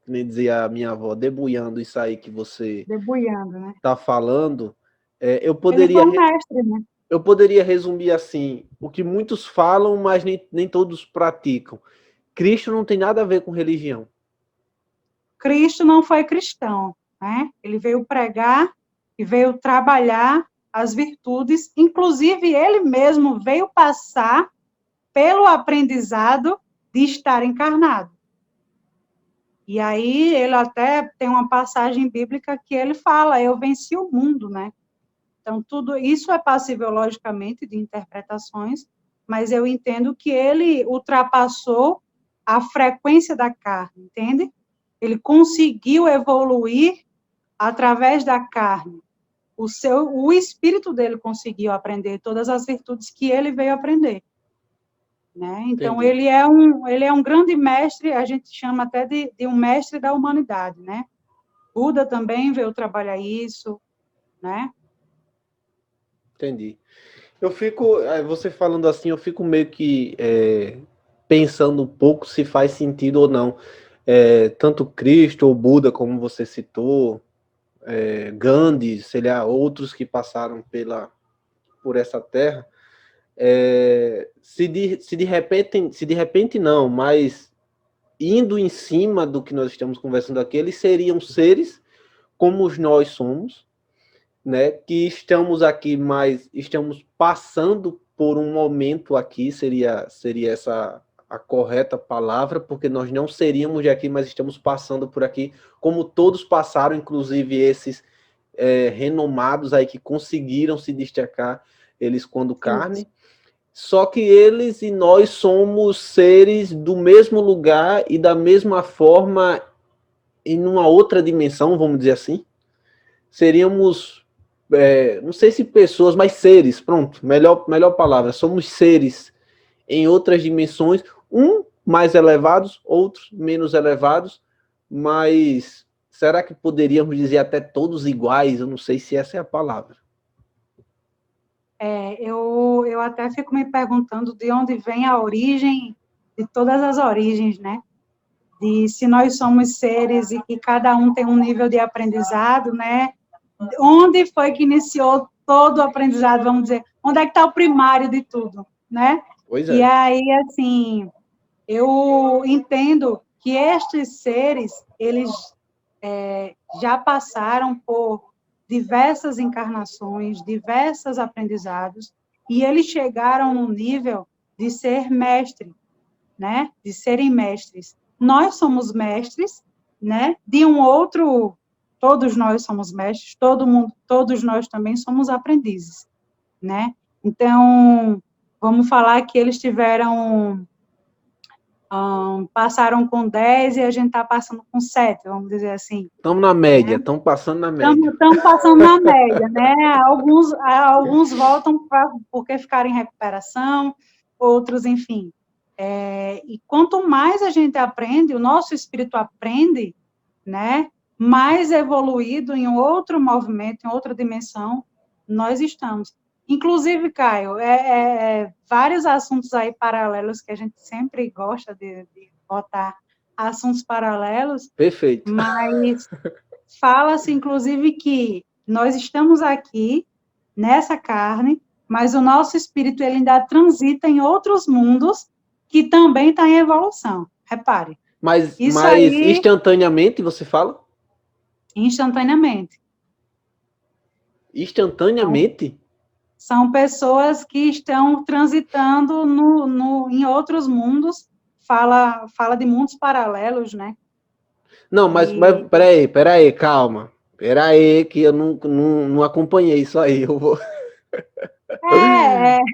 nem dizia a minha avó, debulhando isso aí que você Debulhando, né? está falando, eu Ele foi um mestre, né? Eu poderia resumir assim, o que muitos falam, mas nem todos praticam. Cristo não tem nada a ver com religião. Cristo não foi cristão, né? Ele veio pregar e veio trabalhar as virtudes, inclusive ele mesmo veio passar pelo aprendizado de estar encarnado. E aí ele até tem uma passagem bíblica que ele fala, eu venci o mundo, né? Então, tudo isso é passível, logicamente, de interpretações, mas eu entendo que ele ultrapassou a frequência da carne, entende? Ele conseguiu evoluir através da carne. O espírito dele conseguiu aprender todas as virtudes que ele veio aprender. Né? Então, ele é um grande mestre, a gente chama até de um mestre da humanidade, né? Buda também veio trabalhar isso, né? Entendi. Você falando assim, eu fico meio que pensando um pouco se faz sentido ou não. Tanto Cristo ou Buda, como você citou, Gandhi, sei lá, outros que passaram por essa terra, se de repente não, mas indo em cima do que nós estamos conversando aqui, eles seriam seres como nós somos, né, que estamos aqui, mas estamos passando por um momento aqui, seria essa a correta palavra, porque nós não seríamos de aqui, mas estamos passando por aqui, como todos passaram, inclusive esses renomados aí que conseguiram se destacar, eles quando carne, só que eles e nós somos seres do mesmo lugar e da mesma forma em uma outra dimensão, vamos dizer assim. Seríamos não sei se pessoas, mas seres, pronto, melhor palavra, somos seres em outras dimensões, mais elevados, outros menos elevados, mas será que poderíamos dizer até todos iguais? Eu não sei se essa é a palavra. Eu até fico me perguntando de onde vem a origem de todas as origens, né? De se nós somos seres e que cada um tem um nível de aprendizado, né? Onde foi que iniciou todo o aprendizado, vamos dizer, onde é que está o primário de tudo, né? Pois é. E aí, assim, eu entendo que estes seres, eles já passaram por diversas encarnações, diversos aprendizados, e eles chegaram no nível de ser mestre, né? De serem mestres. Nós somos mestres, né? De um outro, todos nós somos mestres, todos nós também somos aprendizes, né? Então, vamos falar que eles tiveram passaram com 10 e a gente está passando com 7, vamos dizer assim. Estamos na média, estamos passando na média. Estamos passando na média, né? Alguns voltam porque ficaram em recuperação, outros, enfim. E quanto mais a gente aprende, o nosso espírito aprende, né? Mais evoluído em outro movimento, em outra dimensão, nós estamos. Inclusive, Caio, vários assuntos aí paralelos que a gente sempre gosta de botar assuntos paralelos. Perfeito. Mas fala-se, inclusive, que nós estamos aqui nessa carne, mas o nosso espírito ele ainda transita em outros mundos que também está em evolução. Repare. Mas aí, instantaneamente, você fala? Instantaneamente. Instantaneamente? São pessoas que estão transitando em outros mundos, fala de mundos paralelos, né? Não, mas peraí, calma. Peraí, que eu não acompanhei isso aí. Eu vou.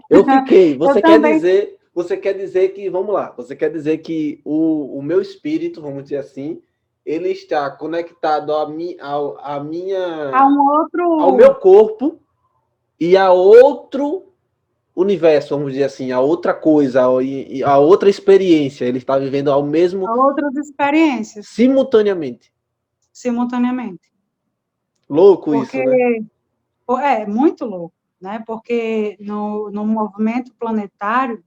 Eu fiquei. Você quer dizer que, vamos lá, você quer dizer que o meu espírito, vamos dizer assim, ele está conectado ao meu corpo e a outro universo, vamos dizer assim, a outra coisa, a outra experiência. Ele está vivendo ao mesmo... A outras experiências. Simultaneamente. Simultaneamente. Louco Porque isso, né? é muito louco, né? Porque no movimento planetário,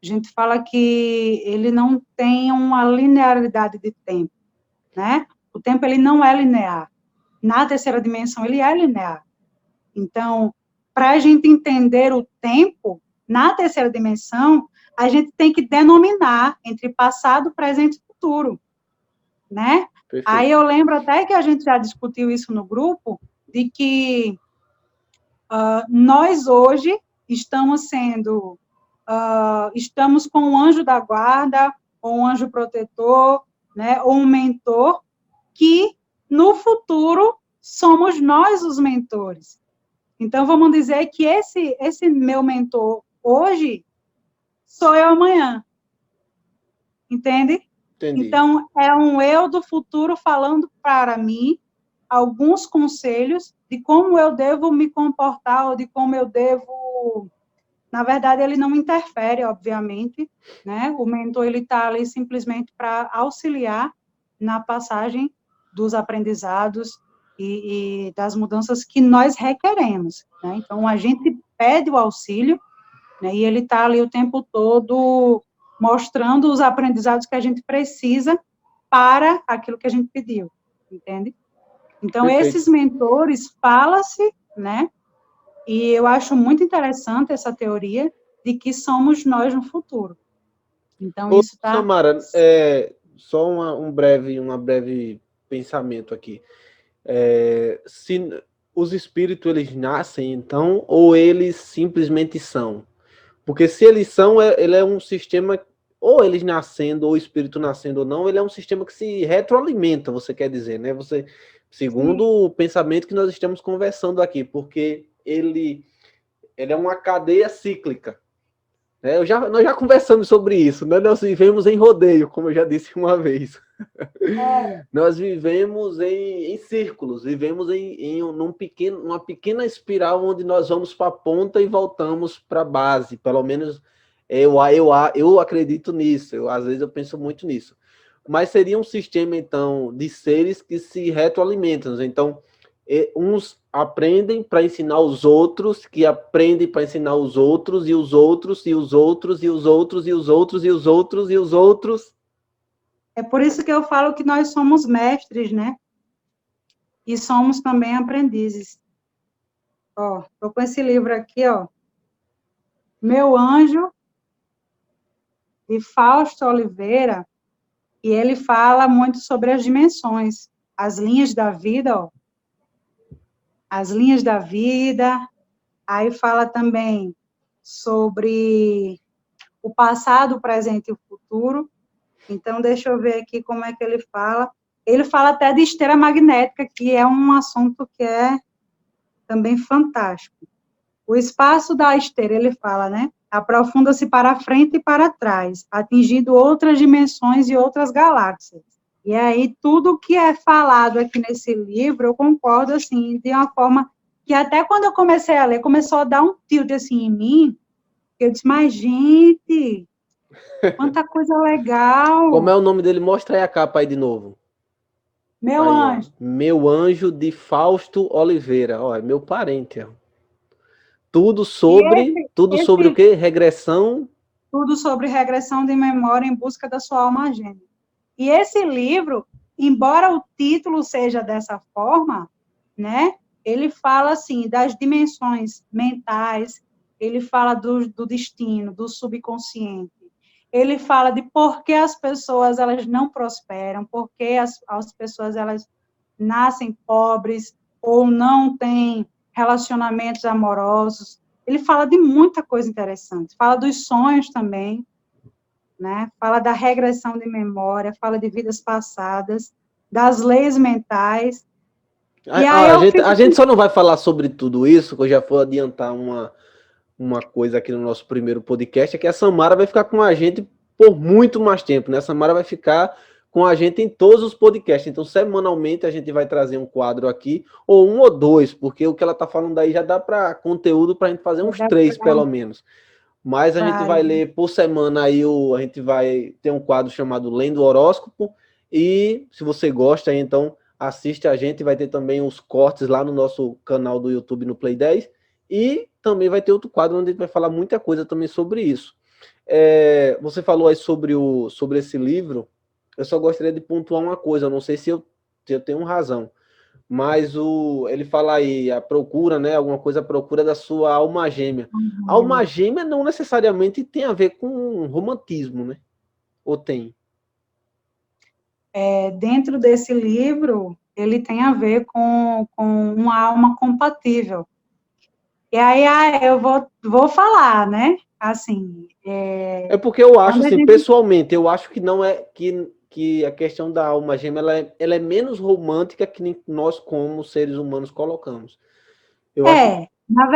a gente fala que ele não tem uma linearidade de tempo, né? O tempo ele não é linear. Na terceira dimensão ele é linear. Então, para a gente entender o tempo na terceira dimensão, a gente tem que denominar entre passado, presente e futuro, né? Aí Perfeito. eu lembro até que a gente já discutiu isso no grupo, de que nós hoje estamos sendo, estamos com um anjo da guarda, ou um anjo protetor, né, ou um mentor, que no futuro somos nós os mentores. Então, vamos dizer que esse meu mentor hoje sou eu amanhã, entende? Entendi. Então, é um eu do futuro falando para mim alguns conselhos de como eu devo me comportar, ou de como eu devo... Na verdade, ele não interfere, obviamente, né? O mentor, ele está ali simplesmente para auxiliar na passagem dos aprendizados e das mudanças que nós requeremos, né? Então, a gente pede o auxílio, né? E ele está ali o tempo todo mostrando os aprendizados que a gente precisa para aquilo que a gente pediu, entende? Então, Perfeito. esses mentores, fala-se, né? E eu acho muito interessante essa teoria de que somos nós no futuro. Então, Ô, isso está... Samara, só uma breve pensamento aqui. Se os espíritos eles nascem, então, ou eles simplesmente são? Porque se eles são, ele é um sistema, ou eles nascendo, ou o espírito nascendo ou não, ele é um sistema que se retroalimenta, você quer dizer, né? Você, segundo Sim, o pensamento que nós estamos conversando aqui, porque ele é uma cadeia cíclica. Né? Nós já conversamos sobre isso, né? Nós vivemos em rodeio, como eu já disse uma vez. Nós vivemos em círculos, vivemos numa pequena espiral onde nós vamos para a ponta e voltamos para a base. Pelo menos eu acredito nisso. Às vezes eu penso muito nisso. Mas seria um sistema, então, de seres que se retroalimentam. Então, uns aprendem para ensinar os outros, que aprendem para ensinar os outros, e os outros, e os outros, e os outros, e os outros, e os outros, e os outros. é por isso que eu falo que nós somos mestres, né? E somos também aprendizes. Ó, estou com esse livro aqui, ó, Meu Anjo, de Fausto Oliveira, e ele fala muito sobre as dimensões, as linhas da vida, ó, as linhas da vida. Aí fala também sobre o passado, o presente e o futuro. Então, deixa eu ver aqui como é que ele fala. Ele fala até de esteira magnética, que é um assunto que é também fantástico. O espaço da esteira, ele fala, né? Aprofunda-se para frente e para trás, atingindo outras dimensões e outras galáxias. E aí, tudo que é falado aqui nesse livro, eu concordo, assim, de uma forma que até quando eu comecei a ler, começou a dar um tilt, assim, em mim, que eu disse, mas, gente, quanta coisa Como legal! é o nome dele? Mostra aí a capa aí de novo. Meu Aí, ó. anjo, Meu Anjo de Fausto Oliveira. Ó, é meu parente, ó. e Tudo sobre o esse quê? Regressão. tudo sobre regressão de memória em busca da sua alma gêmea. E esse livro, embora o título seja dessa forma, né, ele fala, assim, das dimensões mentais, ele fala do destino, do subconsciente, ele fala de por que as pessoas elas não prosperam, por que as pessoas elas nascem pobres ou não têm relacionamentos amorosos. Ele fala de muita coisa interessante, fala dos sonhos também, né? Fala da regressão de memória, fala de vidas passadas, das leis mentais. E aí eu A fico... gente só não vai falar sobre tudo isso, que eu já vou adiantar uma coisa aqui no nosso primeiro podcast, é que a Samara vai ficar com a gente por muito mais tempo, né? A Samara vai ficar com a gente em todos os podcasts. Então, semanalmente, a gente vai trazer um quadro aqui, ou um ou dois, porque o que ela está falando aí já dá para conteúdo para a gente fazer uns três, pelo menos. Mas a gente vai Vai. ler por semana aí, a gente vai ter um quadro chamado Lendo Horóscopo. E se você gosta, aí, então assiste a gente, vai ter também os cortes lá no nosso canal do YouTube, no Play 10, e também vai ter outro quadro onde a gente vai falar muita coisa também sobre isso. Você falou aí sobre esse livro, eu só gostaria de pontuar uma coisa, eu não sei se eu tenho razão, mas ele fala aí, a procura, né, alguma coisa, a procura da sua alma gêmea. Alma gêmea não necessariamente tem a ver com romantismo, né? Ou tem? Dentro desse livro, ele tem a ver com uma alma compatível. E aí eu vou falar, né? Assim, Porque eu acho, quando a assim, gente... pessoalmente, eu acho que não é que a questão da alma gêmea ela é menos romântica que nós, como seres humanos, colocamos. Eu acho. Na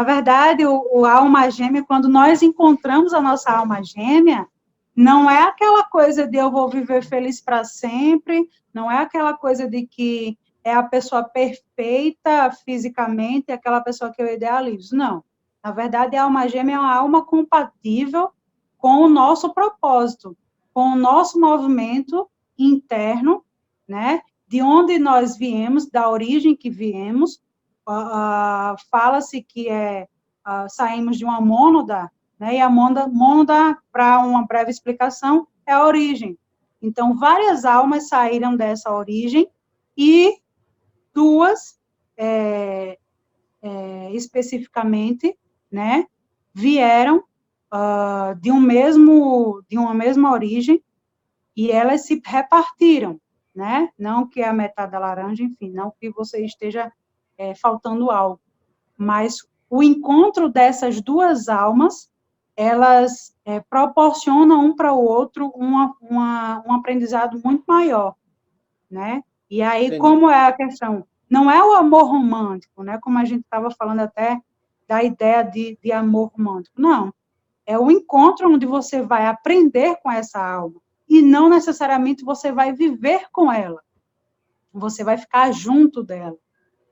verdade, o alma gêmea, quando nós encontramos a nossa alma gêmea, não é aquela coisa de eu vou viver feliz para sempre, não é aquela coisa de que é a pessoa perfeita fisicamente, aquela pessoa que eu idealizo, não. Na verdade, a alma gêmea é uma alma compatível com o nosso propósito, com o nosso movimento interno, né? De onde nós viemos, da origem que viemos. Fala-se que saímos de uma mônada, né? E a mônada, para uma breve explicação, é a origem. Então, várias almas saíram dessa origem e duas, especificamente, né, vieram de uma mesma origem e elas se repartiram, né? Não que a metade da laranja, enfim, não que você esteja faltando algo, mas o encontro dessas duas almas, elas proporcionam um para o outro um aprendizado muito maior, né? E aí, Entendi. como é a questão? Não é o amor romântico, né? Como a gente estava falando até da ideia de amor romântico, não. É o encontro onde você vai aprender com essa alma, e não necessariamente você vai viver com ela, você vai ficar junto dela,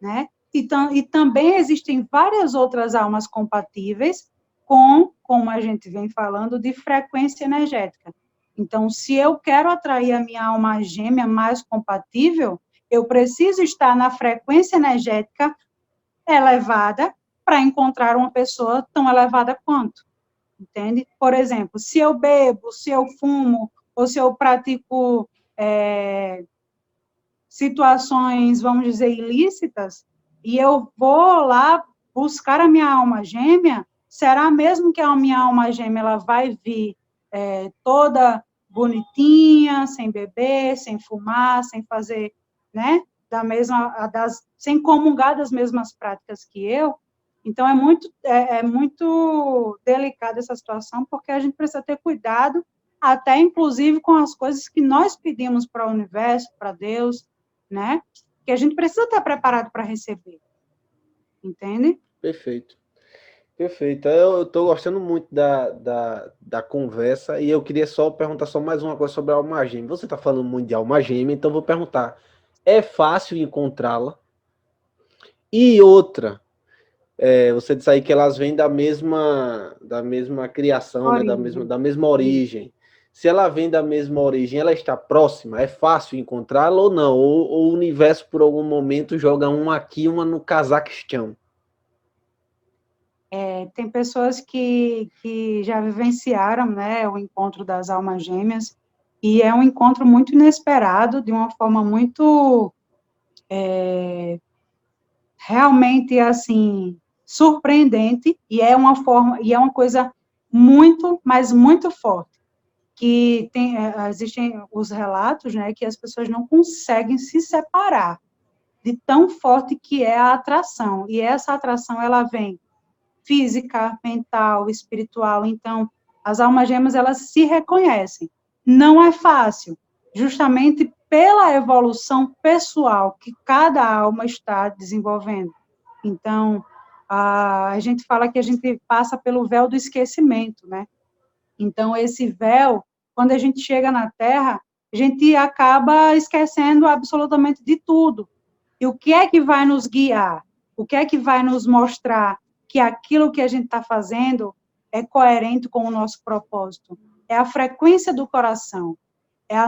né? E também existem várias outras almas compatíveis como a gente vem falando, de frequência energética. Então, se eu quero atrair a minha alma gêmea mais compatível, eu preciso estar na frequência energética elevada para encontrar uma pessoa tão elevada quanto, entende? Por exemplo, se eu bebo, se eu fumo, ou se eu pratico situações, vamos dizer, ilícitas, e eu vou lá buscar a minha alma gêmea, será mesmo que a minha alma gêmea ela vai vir toda bonitinha, sem beber, sem fumar, sem fazer, né, sem comungar das mesmas práticas que eu? Então, é muito delicada essa situação, porque a gente precisa ter cuidado, até inclusive com as coisas que nós pedimos para o universo, para Deus, né? Que a gente precisa estar preparado para receber, entende? Perfeito. Perfeito. Eu estou gostando muito da conversa e eu queria só perguntar só mais uma coisa sobre a alma gêmea. Você está falando muito de alma gêmea, então vou perguntar: é fácil encontrá-la? E outra, você disse aí que elas vêm da mesma criação, né? Origem. Da mesma origem. Se ela vem da mesma origem, ela está próxima? É fácil encontrá-la ou não? Ou o universo, por algum momento, joga uma aqui, uma no Cazaquistão? Tem pessoas que já vivenciaram, né, o encontro das almas gêmeas, e é um encontro muito inesperado, de uma forma muito, realmente, assim, surpreendente, e é uma coisa muito, mas muito forte, que existem os relatos, né, que as pessoas não conseguem se separar de tão forte que é a atração, e essa atração, ela vem física, mental, espiritual. Então, as almas gêmeas, elas se reconhecem. Não é fácil, justamente pela evolução pessoal que cada alma está desenvolvendo. Então, a gente fala que a gente passa pelo véu do esquecimento, né? Então, esse véu, quando a gente chega na Terra, a gente acaba esquecendo absolutamente de tudo. E o que é que vai nos guiar? O que é que vai nos mostrar que aquilo que a gente está fazendo é coerente com o nosso propósito? É a frequência do coração, é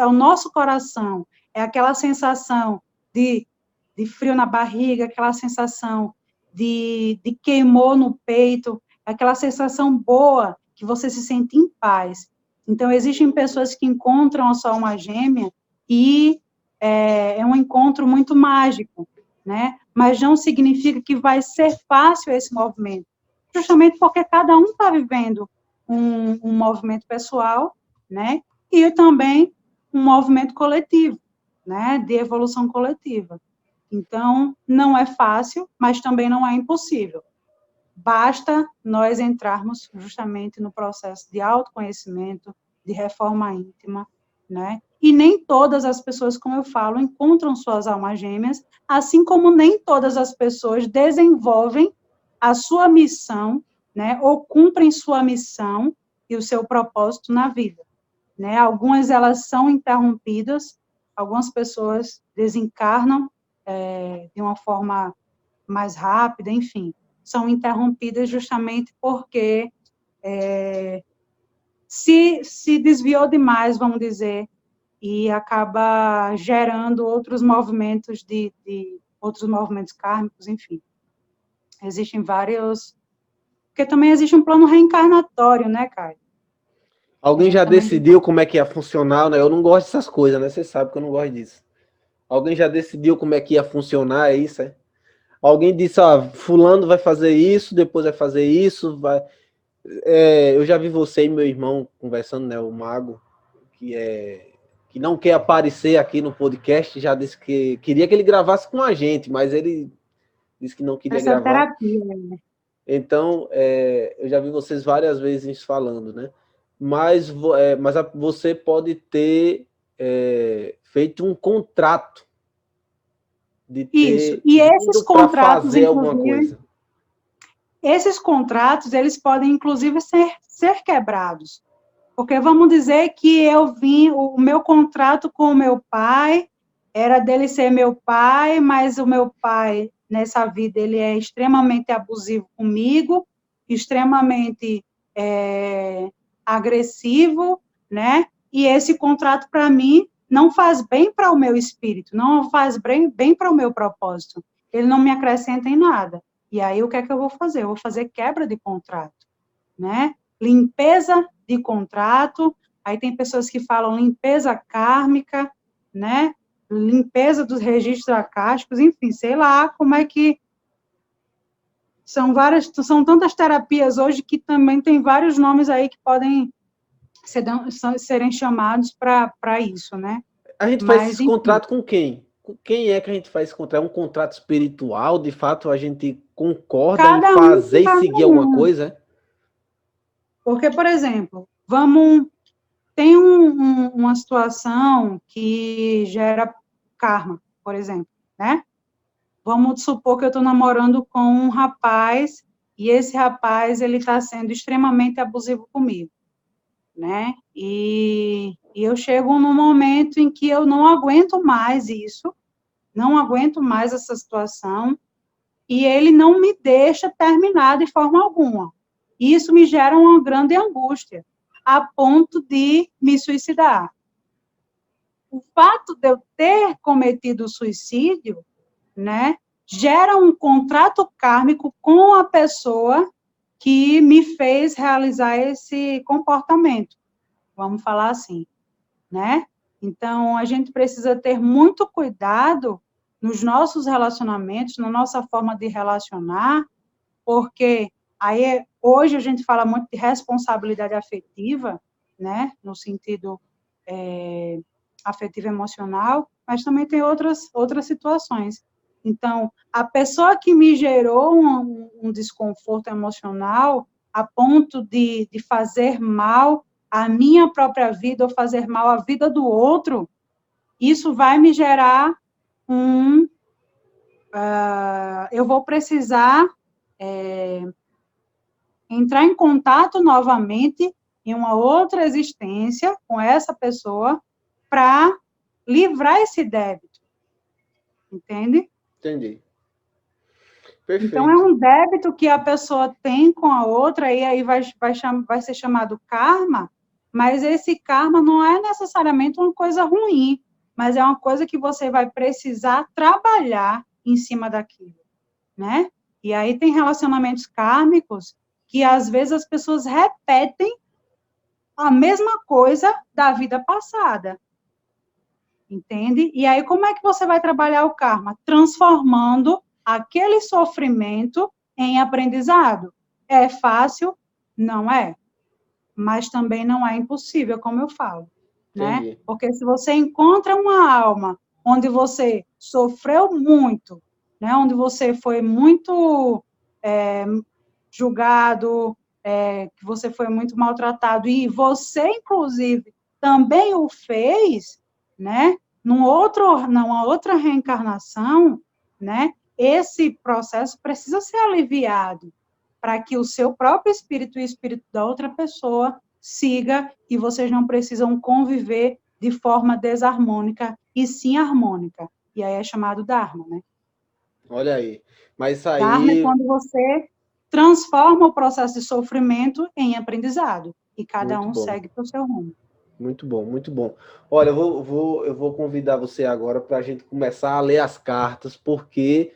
o nosso coração, é aquela sensação de frio na barriga, aquela sensação de queimou no peito, aquela sensação boa que você se sente em paz. Então, existem pessoas que encontram a sua alma gêmea e é um encontro muito mágico, né? Mas não significa que vai ser fácil esse movimento, justamente porque cada um está vivendo um movimento pessoal, né? E também um movimento coletivo, né? De evolução coletiva. Então, não é fácil, mas também não é impossível. Basta nós entrarmos justamente no processo de autoconhecimento, de reforma íntima, né? E nem todas as pessoas, como eu falo, encontram suas almas gêmeas, assim como nem todas as pessoas desenvolvem a sua missão, né? Ou cumprem sua missão e o seu propósito na vida, né? Algumas, elas são interrompidas, algumas pessoas desencarnam de uma forma mais rápida, enfim, são interrompidas justamente porque se desviou demais, vamos dizer, e acaba gerando outros movimentos outros movimentos kármicos, enfim. Existem vários, porque também existe um plano reencarnatório, né, Caio? Alguém já decidiu como é que ia funcionar, né? Eu não gosto dessas coisas, né? Você sabe que eu não gosto disso. Alguém já decidiu como é que ia funcionar, é isso, é? Alguém disse, fulano vai fazer isso, depois vai fazer isso, vai... eu já vi você e meu irmão conversando, né, o Mago, que não quer aparecer aqui no podcast, já disse que queria que ele gravasse com a gente, mas ele disse que não queria gravar. Terapia, né? Então, eu já vi vocês várias vezes falando, né? Mas você pode ter feito um contrato de ter isso. E esses contratos, fazer alguma coisa. Esses contratos, eles podem, inclusive, ser quebrados. Porque vamos dizer que o meu contrato com o meu pai era dele ser meu pai, mas o meu pai, nessa vida, ele é extremamente abusivo comigo, extremamente agressivo, né? E esse contrato, para mim, não faz bem para o meu espírito, não faz bem para o meu propósito. Ele não me acrescenta em nada. E aí, o que é que eu vou fazer? Eu vou fazer quebra de contrato, né? Limpeza de contrato, aí tem pessoas que falam limpeza kármica, né? Limpeza dos registros acásticos, enfim, sei lá como é que são tantas terapias hoje que também tem vários nomes aí que podem serem chamados para isso, né? A gente faz esse contrato com quem? Com quem é que a gente faz esse contrato? É um contrato espiritual? De fato, a gente concorda em fazer e seguir alguma coisa? Porque, por exemplo, tem uma situação que gera karma, por exemplo, né? Vamos supor que eu estou namorando com um rapaz e esse rapaz ele está sendo extremamente abusivo comigo, né? E eu chego num momento em que eu não aguento mais isso, não aguento mais essa situação e ele não me deixa terminar de forma alguma. Isso me gera uma grande angústia, a ponto de me suicidar. O fato de eu ter cometido suicídio, né, gera um contrato kármico com a pessoa que me fez realizar esse comportamento, vamos falar assim, né? Então, a gente precisa ter muito cuidado nos nossos relacionamentos, na nossa forma de relacionar, porque aí hoje a gente fala muito de responsabilidade afetiva, né, no sentido afetivo emocional, mas também tem outras situações. Então, a pessoa que me gerou um desconforto emocional a ponto de fazer mal à minha própria vida ou fazer mal à vida do outro, isso vai me gerar eu vou precisar entrar em contato novamente em uma outra existência com essa pessoa para livrar esse débito. Entende? Entendi. Perfeito. Então, é um débito que a pessoa tem com a outra, e aí vai ser chamado karma, mas esse karma não é necessariamente uma coisa ruim. mas é uma coisa que você vai precisar trabalhar em cima daquilo, né? E aí tem relacionamentos kármicos que, às vezes, as pessoas repetem a mesma coisa da vida passada, entende? E aí, como é que você vai trabalhar o karma? Transformando aquele sofrimento em aprendizado. É fácil? Não é. Mas também não é impossível, como eu falo, né? Entendi. Porque se você encontra uma alma onde você sofreu muito, né? Onde você foi muito julgado, que você foi muito maltratado, e você, inclusive, também o fez, né? Numa outra reencarnação, né? Esse processo precisa ser aliviado para que o seu próprio espírito e o espírito da outra pessoa siga e vocês não precisam conviver de forma desarmônica e sim harmônica. E aí é chamado Dharma, né? Olha aí. Mas isso Dharma é aí, quando você transforma o processo de sofrimento em aprendizado e cada muito um bom. segue para o seu rumo. Muito bom, muito bom. Olha, eu vou convidar você agora para a gente começar a ler as cartas, porque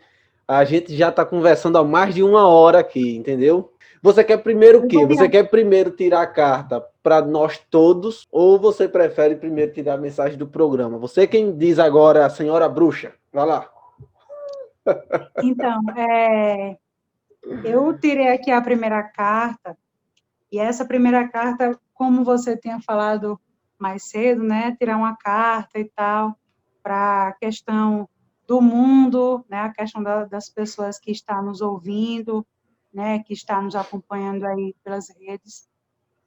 a gente já está conversando há mais de 1 hora aqui, entendeu? Você quer primeiro o Eu quê? vou Você virar. quer primeiro tirar a carta para nós todos, ou você prefere primeiro tirar a mensagem do programa? Você quem diz agora, a senhora bruxa. Vai lá. Então, eu tirei aqui a primeira carta, e essa primeira carta, como você tinha falado mais cedo, né, tirar uma carta e tal, para a questão do mundo, né, a questão das pessoas que estão nos ouvindo, né, que estão nos acompanhando aí pelas redes.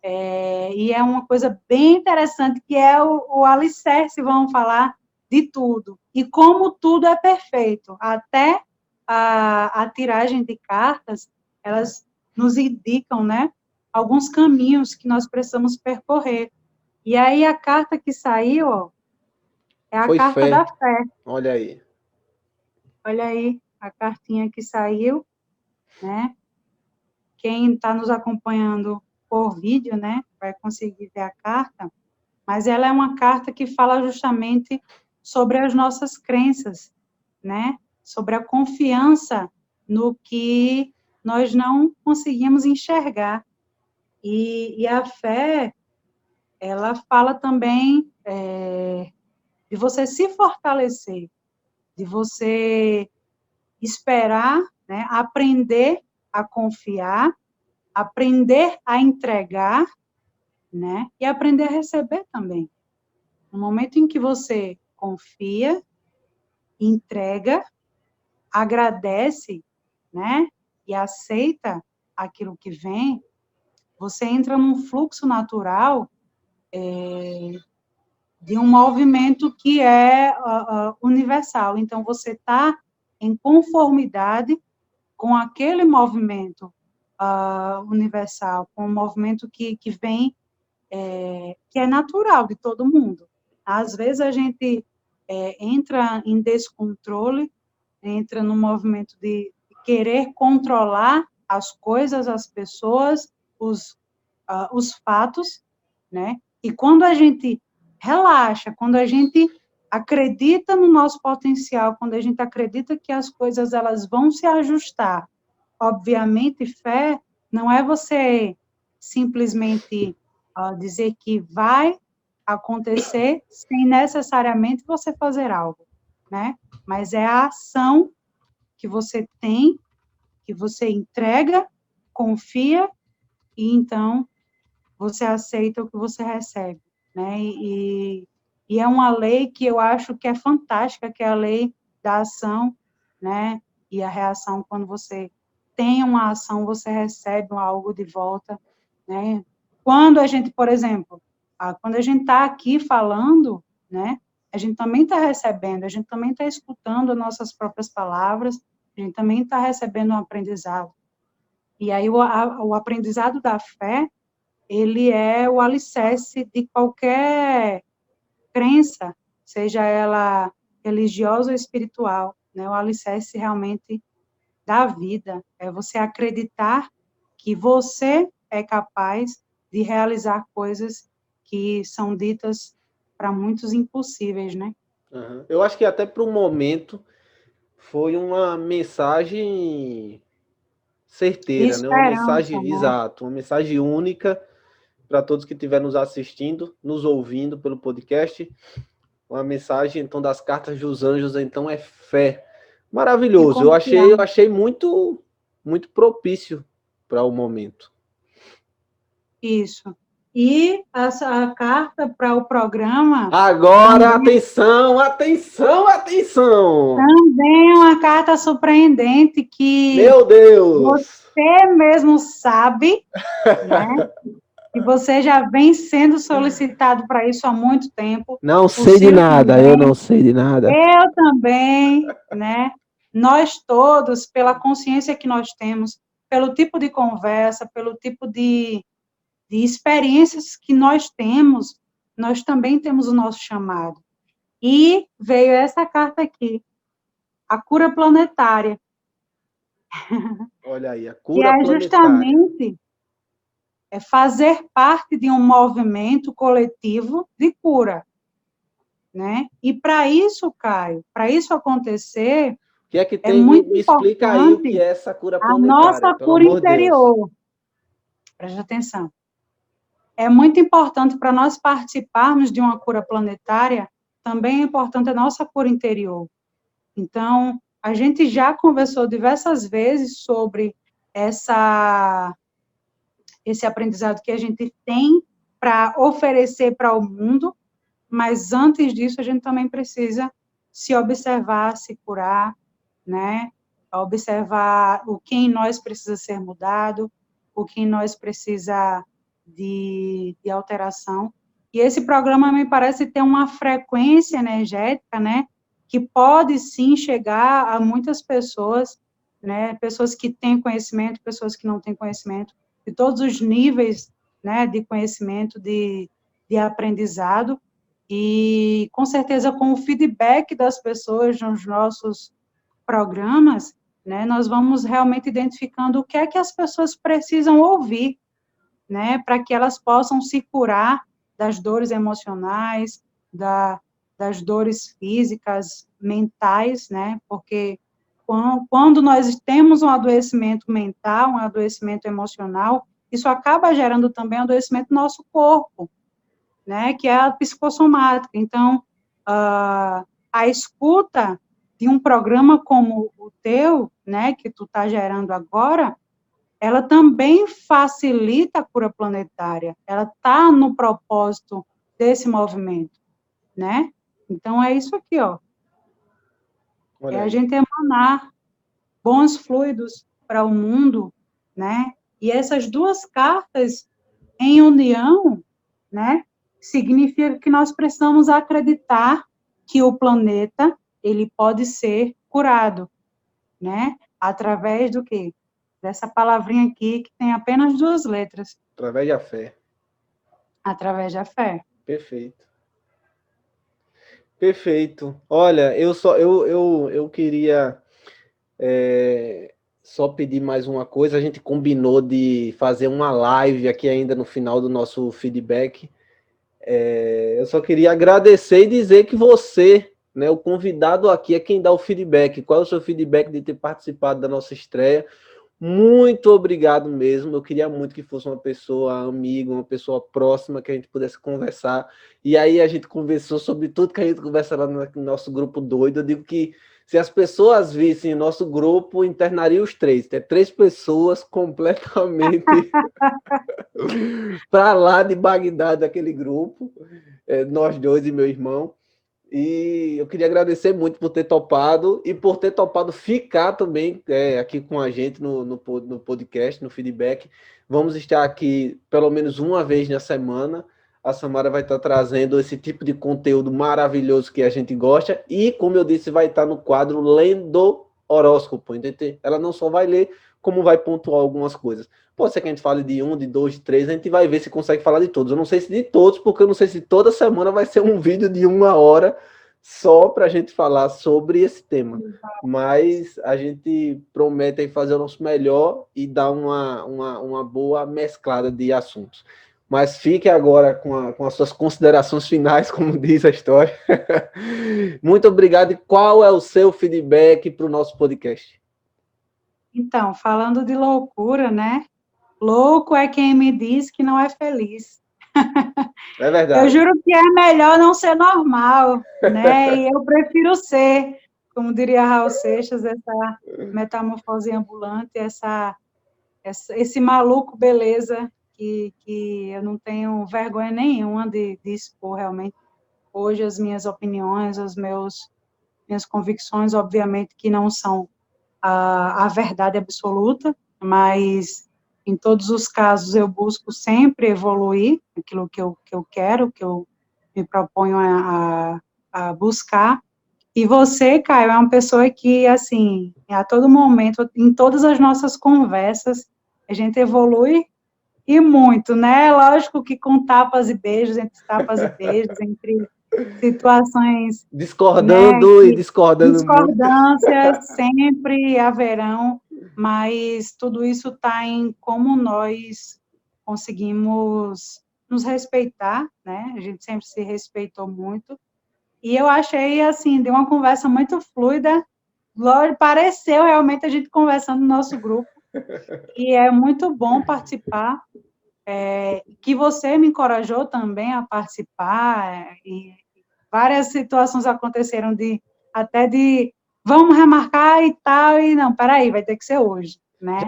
E é uma coisa bem interessante, que é o alicerce, vamos falar, de tudo. E como tudo é perfeito. Até a tiragem de cartas, elas nos indicam, né, alguns caminhos que nós precisamos percorrer. E aí a carta que saiu, ó, é a Foi carta da fé. fé. Olha aí. Olha aí a cartinha que saiu, né? Quem está nos acompanhando por vídeo, né, vai conseguir ver a carta. Mas ela é uma carta que fala justamente sobre as nossas crenças, né? Sobre a confiança no que nós não conseguimos enxergar. E a fé, ela fala também de você se fortalecer, de você esperar, né? Aprender a confiar, aprender a entregar, né? E aprender a receber também. No momento em que você confia, entrega, agradece, né? E aceita aquilo que vem, você entra num fluxo natural de um movimento que é universal. Então, você está em conformidade com aquele movimento universal, com o movimento que vem, que é natural de todo mundo. Às vezes, a gente entra em descontrole, entra no movimento de querer controlar as coisas, as pessoas, os fatos, né? E quando a gente relaxa, quando a gente acredita no nosso potencial, quando a gente acredita que as coisas elas vão se ajustar, obviamente, fé não é você simplesmente dizer que vai acontecer sem necessariamente você fazer algo, né? Mas é a ação que você tem, que você entrega, confia, e então você aceita o que você recebe, né? E é uma lei que eu acho que é fantástica, que é a lei da ação, né? E a reação, quando você tem uma ação, você recebe algo de volta, né? Quando a gente, por exemplo, quando a gente está aqui falando, né? A gente também está recebendo, a gente também está escutando as nossas próprias palavras, a gente também está recebendo um aprendizado. E aí o aprendizado da fé, ele é o alicerce de qualquer crença, seja ela religiosa ou espiritual, né? O alicerce realmente da vida é você acreditar que você é capaz de realizar coisas que são ditas para muitos impossíveis, né? Uhum. Eu acho que até para o momento foi uma mensagem certeira, né? Uma Esperança, mensagem, né? exato, uma mensagem única para todos que estiverem nos assistindo, nos ouvindo pelo podcast. Uma mensagem, então, das cartas dos anjos, então, é fé. E Maravilhoso. Eu confiança. achei muito, muito propício para o momento. Isso. E a carta para o programa Agora, também, atenção, atenção, atenção! também é uma carta surpreendente que Meu Deus! você mesmo sabe, né? E você já vem sendo solicitado para isso há muito tempo. Não O sei de Ciro nada, eu não também, sei de nada. eu também, né? Nós todos, pela consciência que nós temos, pelo tipo de conversa, pelo tipo de experiências que nós também temos o nosso chamado. E veio essa carta aqui, a cura planetária, Olha aí, a que cura é planetária. justamente fazer parte de um movimento coletivo de cura, né? E para isso, Caio, para isso acontecer, O que é que é tem? muito Me explica aí o que importante é essa cura a planetária, nossa pelo cura amor de Deus. interior. Preste atenção. É muito importante para nós participarmos de uma cura planetária, também é importante a nossa cura interior. Então, a gente já conversou diversas vezes sobre esse aprendizado que a gente tem para oferecer para o mundo, mas antes disso a gente também precisa se observar, se curar, né? Observar o que em nós precisa ser mudado, o que em nós precisa de alteração. E esse programa me parece ter uma frequência energética, né? Que pode sim chegar a muitas pessoas, né? Pessoas que têm conhecimento, pessoas que não têm conhecimento, de todos os níveis, né? De conhecimento, de aprendizado, e com certeza com o feedback das pessoas nos nossos programas, né, nós vamos realmente identificando o que é que as pessoas precisam ouvir, né, para que elas possam se curar das dores emocionais, das dores físicas, mentais, né, porque quando nós temos um adoecimento mental, um adoecimento emocional, isso acaba gerando também um adoecimento no nosso corpo, né, que é a psicossomática. Então, a escuta de um programa como o teu, né, que tu está gerando agora, ela também facilita a cura planetária, ela está no propósito desse movimento, né? Então, é isso aqui, ó, é Olha a aí. gente emanar bons fluidos para o mundo, né? E essas duas cartas em união, né, significa que nós precisamos acreditar que o planeta ele pode ser curado, né? Através do quê? Dessa palavrinha aqui que tem apenas duas letras, Através da fé. através da fé. Perfeito. Perfeito. Olha, eu queria só pedir mais uma coisa. A gente combinou de fazer uma live aqui ainda no final do nosso feedback. Eu só queria agradecer e dizer que você, né, o convidado aqui é quem dá o feedback. Qual é o seu feedback de ter participado da nossa estreia? Muito obrigado mesmo. Eu queria muito que fosse uma pessoa amiga, uma pessoa próxima, que a gente pudesse conversar. E aí a gente conversou sobre tudo que a gente conversa lá no nosso grupo doido. Eu digo que se as pessoas vissem o nosso grupo, internaria os três. Tem três pessoas completamente para lá de Bagdá daquele grupo, nós dois e meu irmão. E eu queria agradecer muito por ter topado e por ter topado ficar também aqui com a gente no podcast, no feedback. Vamos estar aqui pelo menos uma vez na semana. A Samara vai estar trazendo esse tipo de conteúdo maravilhoso que a gente gosta. E, como eu disse, vai estar no quadro Lendo Horóscopo. Então, ela não só vai ler, como vai pontuar algumas coisas. Pode ser que a gente fale de um, de dois, de três, a gente vai ver se consegue falar de todos. Eu não sei se de todos, porque eu não sei se toda semana vai ser um vídeo de 1 hora só para a gente falar sobre esse tema. Mas a gente promete aí fazer o nosso melhor e dar uma boa mesclada de assuntos. mas fique agora com as suas considerações finais, como diz a história. Muito obrigado. E qual é o seu feedback para o nosso podcast? Então, falando de loucura, né? Louco é quem me diz que não é feliz. É verdade. Eu juro que é melhor não ser normal, né? E eu prefiro ser, como diria Raul Seixas, essa metamorfose ambulante, esse maluco beleza que eu não tenho vergonha nenhuma de expor realmente. Hoje as minhas opiniões, minhas convicções, obviamente que não são a verdade absoluta, mas em todos os casos eu busco sempre evoluir aquilo que eu quero, que eu me proponho a buscar. E você, Caio, é uma pessoa que, assim, a todo momento, em todas as nossas conversas, a gente evolui e muito, né? Lógico que com tapas e beijos, entre tapas e beijos, entre situações, né, Discordando e discordando muito. discordâncias sempre haverão, mas tudo isso está em como nós conseguimos nos respeitar, né? A gente sempre se respeitou muito. E eu achei, assim, de uma conversa muito fluida, pareceu realmente a gente conversando no nosso grupo, e é muito bom participar, que você me encorajou também a participar, e várias situações aconteceram até de vamos remarcar e tal, e não, peraí, vai ter que ser hoje, né?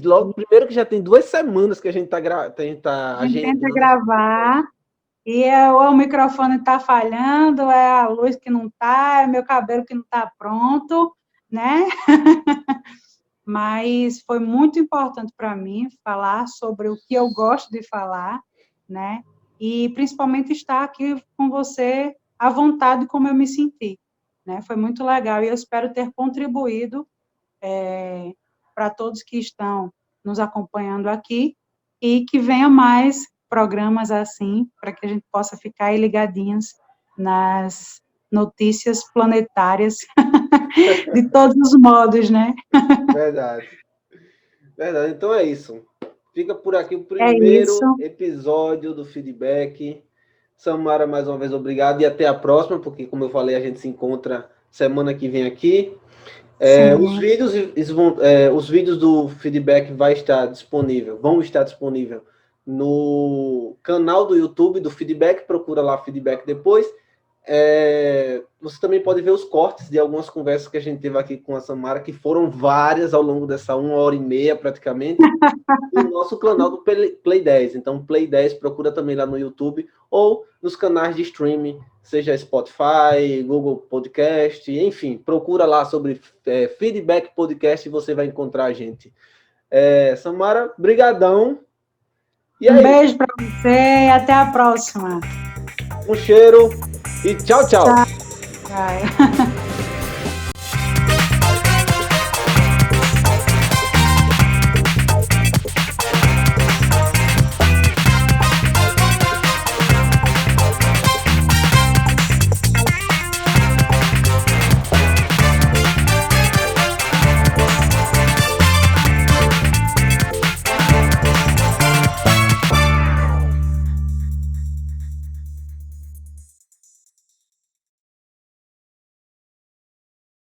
Logo, primeiro que já tem 2 semanas que a gente está A gente tenta agendando. gravar, e o microfone está falhando, é a luz que não está, é meu cabelo que não está pronto, né? Mas foi muito importante para mim falar sobre o que eu gosto de falar, né? E principalmente estar aqui com você à vontade como eu me senti, né? Foi muito legal e eu espero ter contribuído para todos que estão nos acompanhando aqui e que venham mais programas assim, para que a gente possa ficar aí ligadinhos nas notícias planetárias de todos os modos, né? Verdade. Verdade. Então é isso. Fica por aqui o É primeiro isso. episódio do feedback. Samara, mais uma vez, obrigado e até a próxima, porque, como eu falei, a gente se encontra semana que vem aqui. Os vídeos do feedback vão estar disponível no canal do YouTube do feedback, procura lá feedback depois. Você também pode ver os cortes de algumas conversas que a gente teve aqui com a Samara, que foram várias ao longo dessa 1h30 praticamente, no nosso canal do Play 10. Então, Play 10 procura também lá no YouTube ou nos canais de streaming, seja Spotify, Google Podcast, enfim, procura lá sobre Feedback Podcast e você vai encontrar a gente. Samara, brigadão. Um beijo para você e até a próxima. Um cheiro e tchau, tchau. Tchau.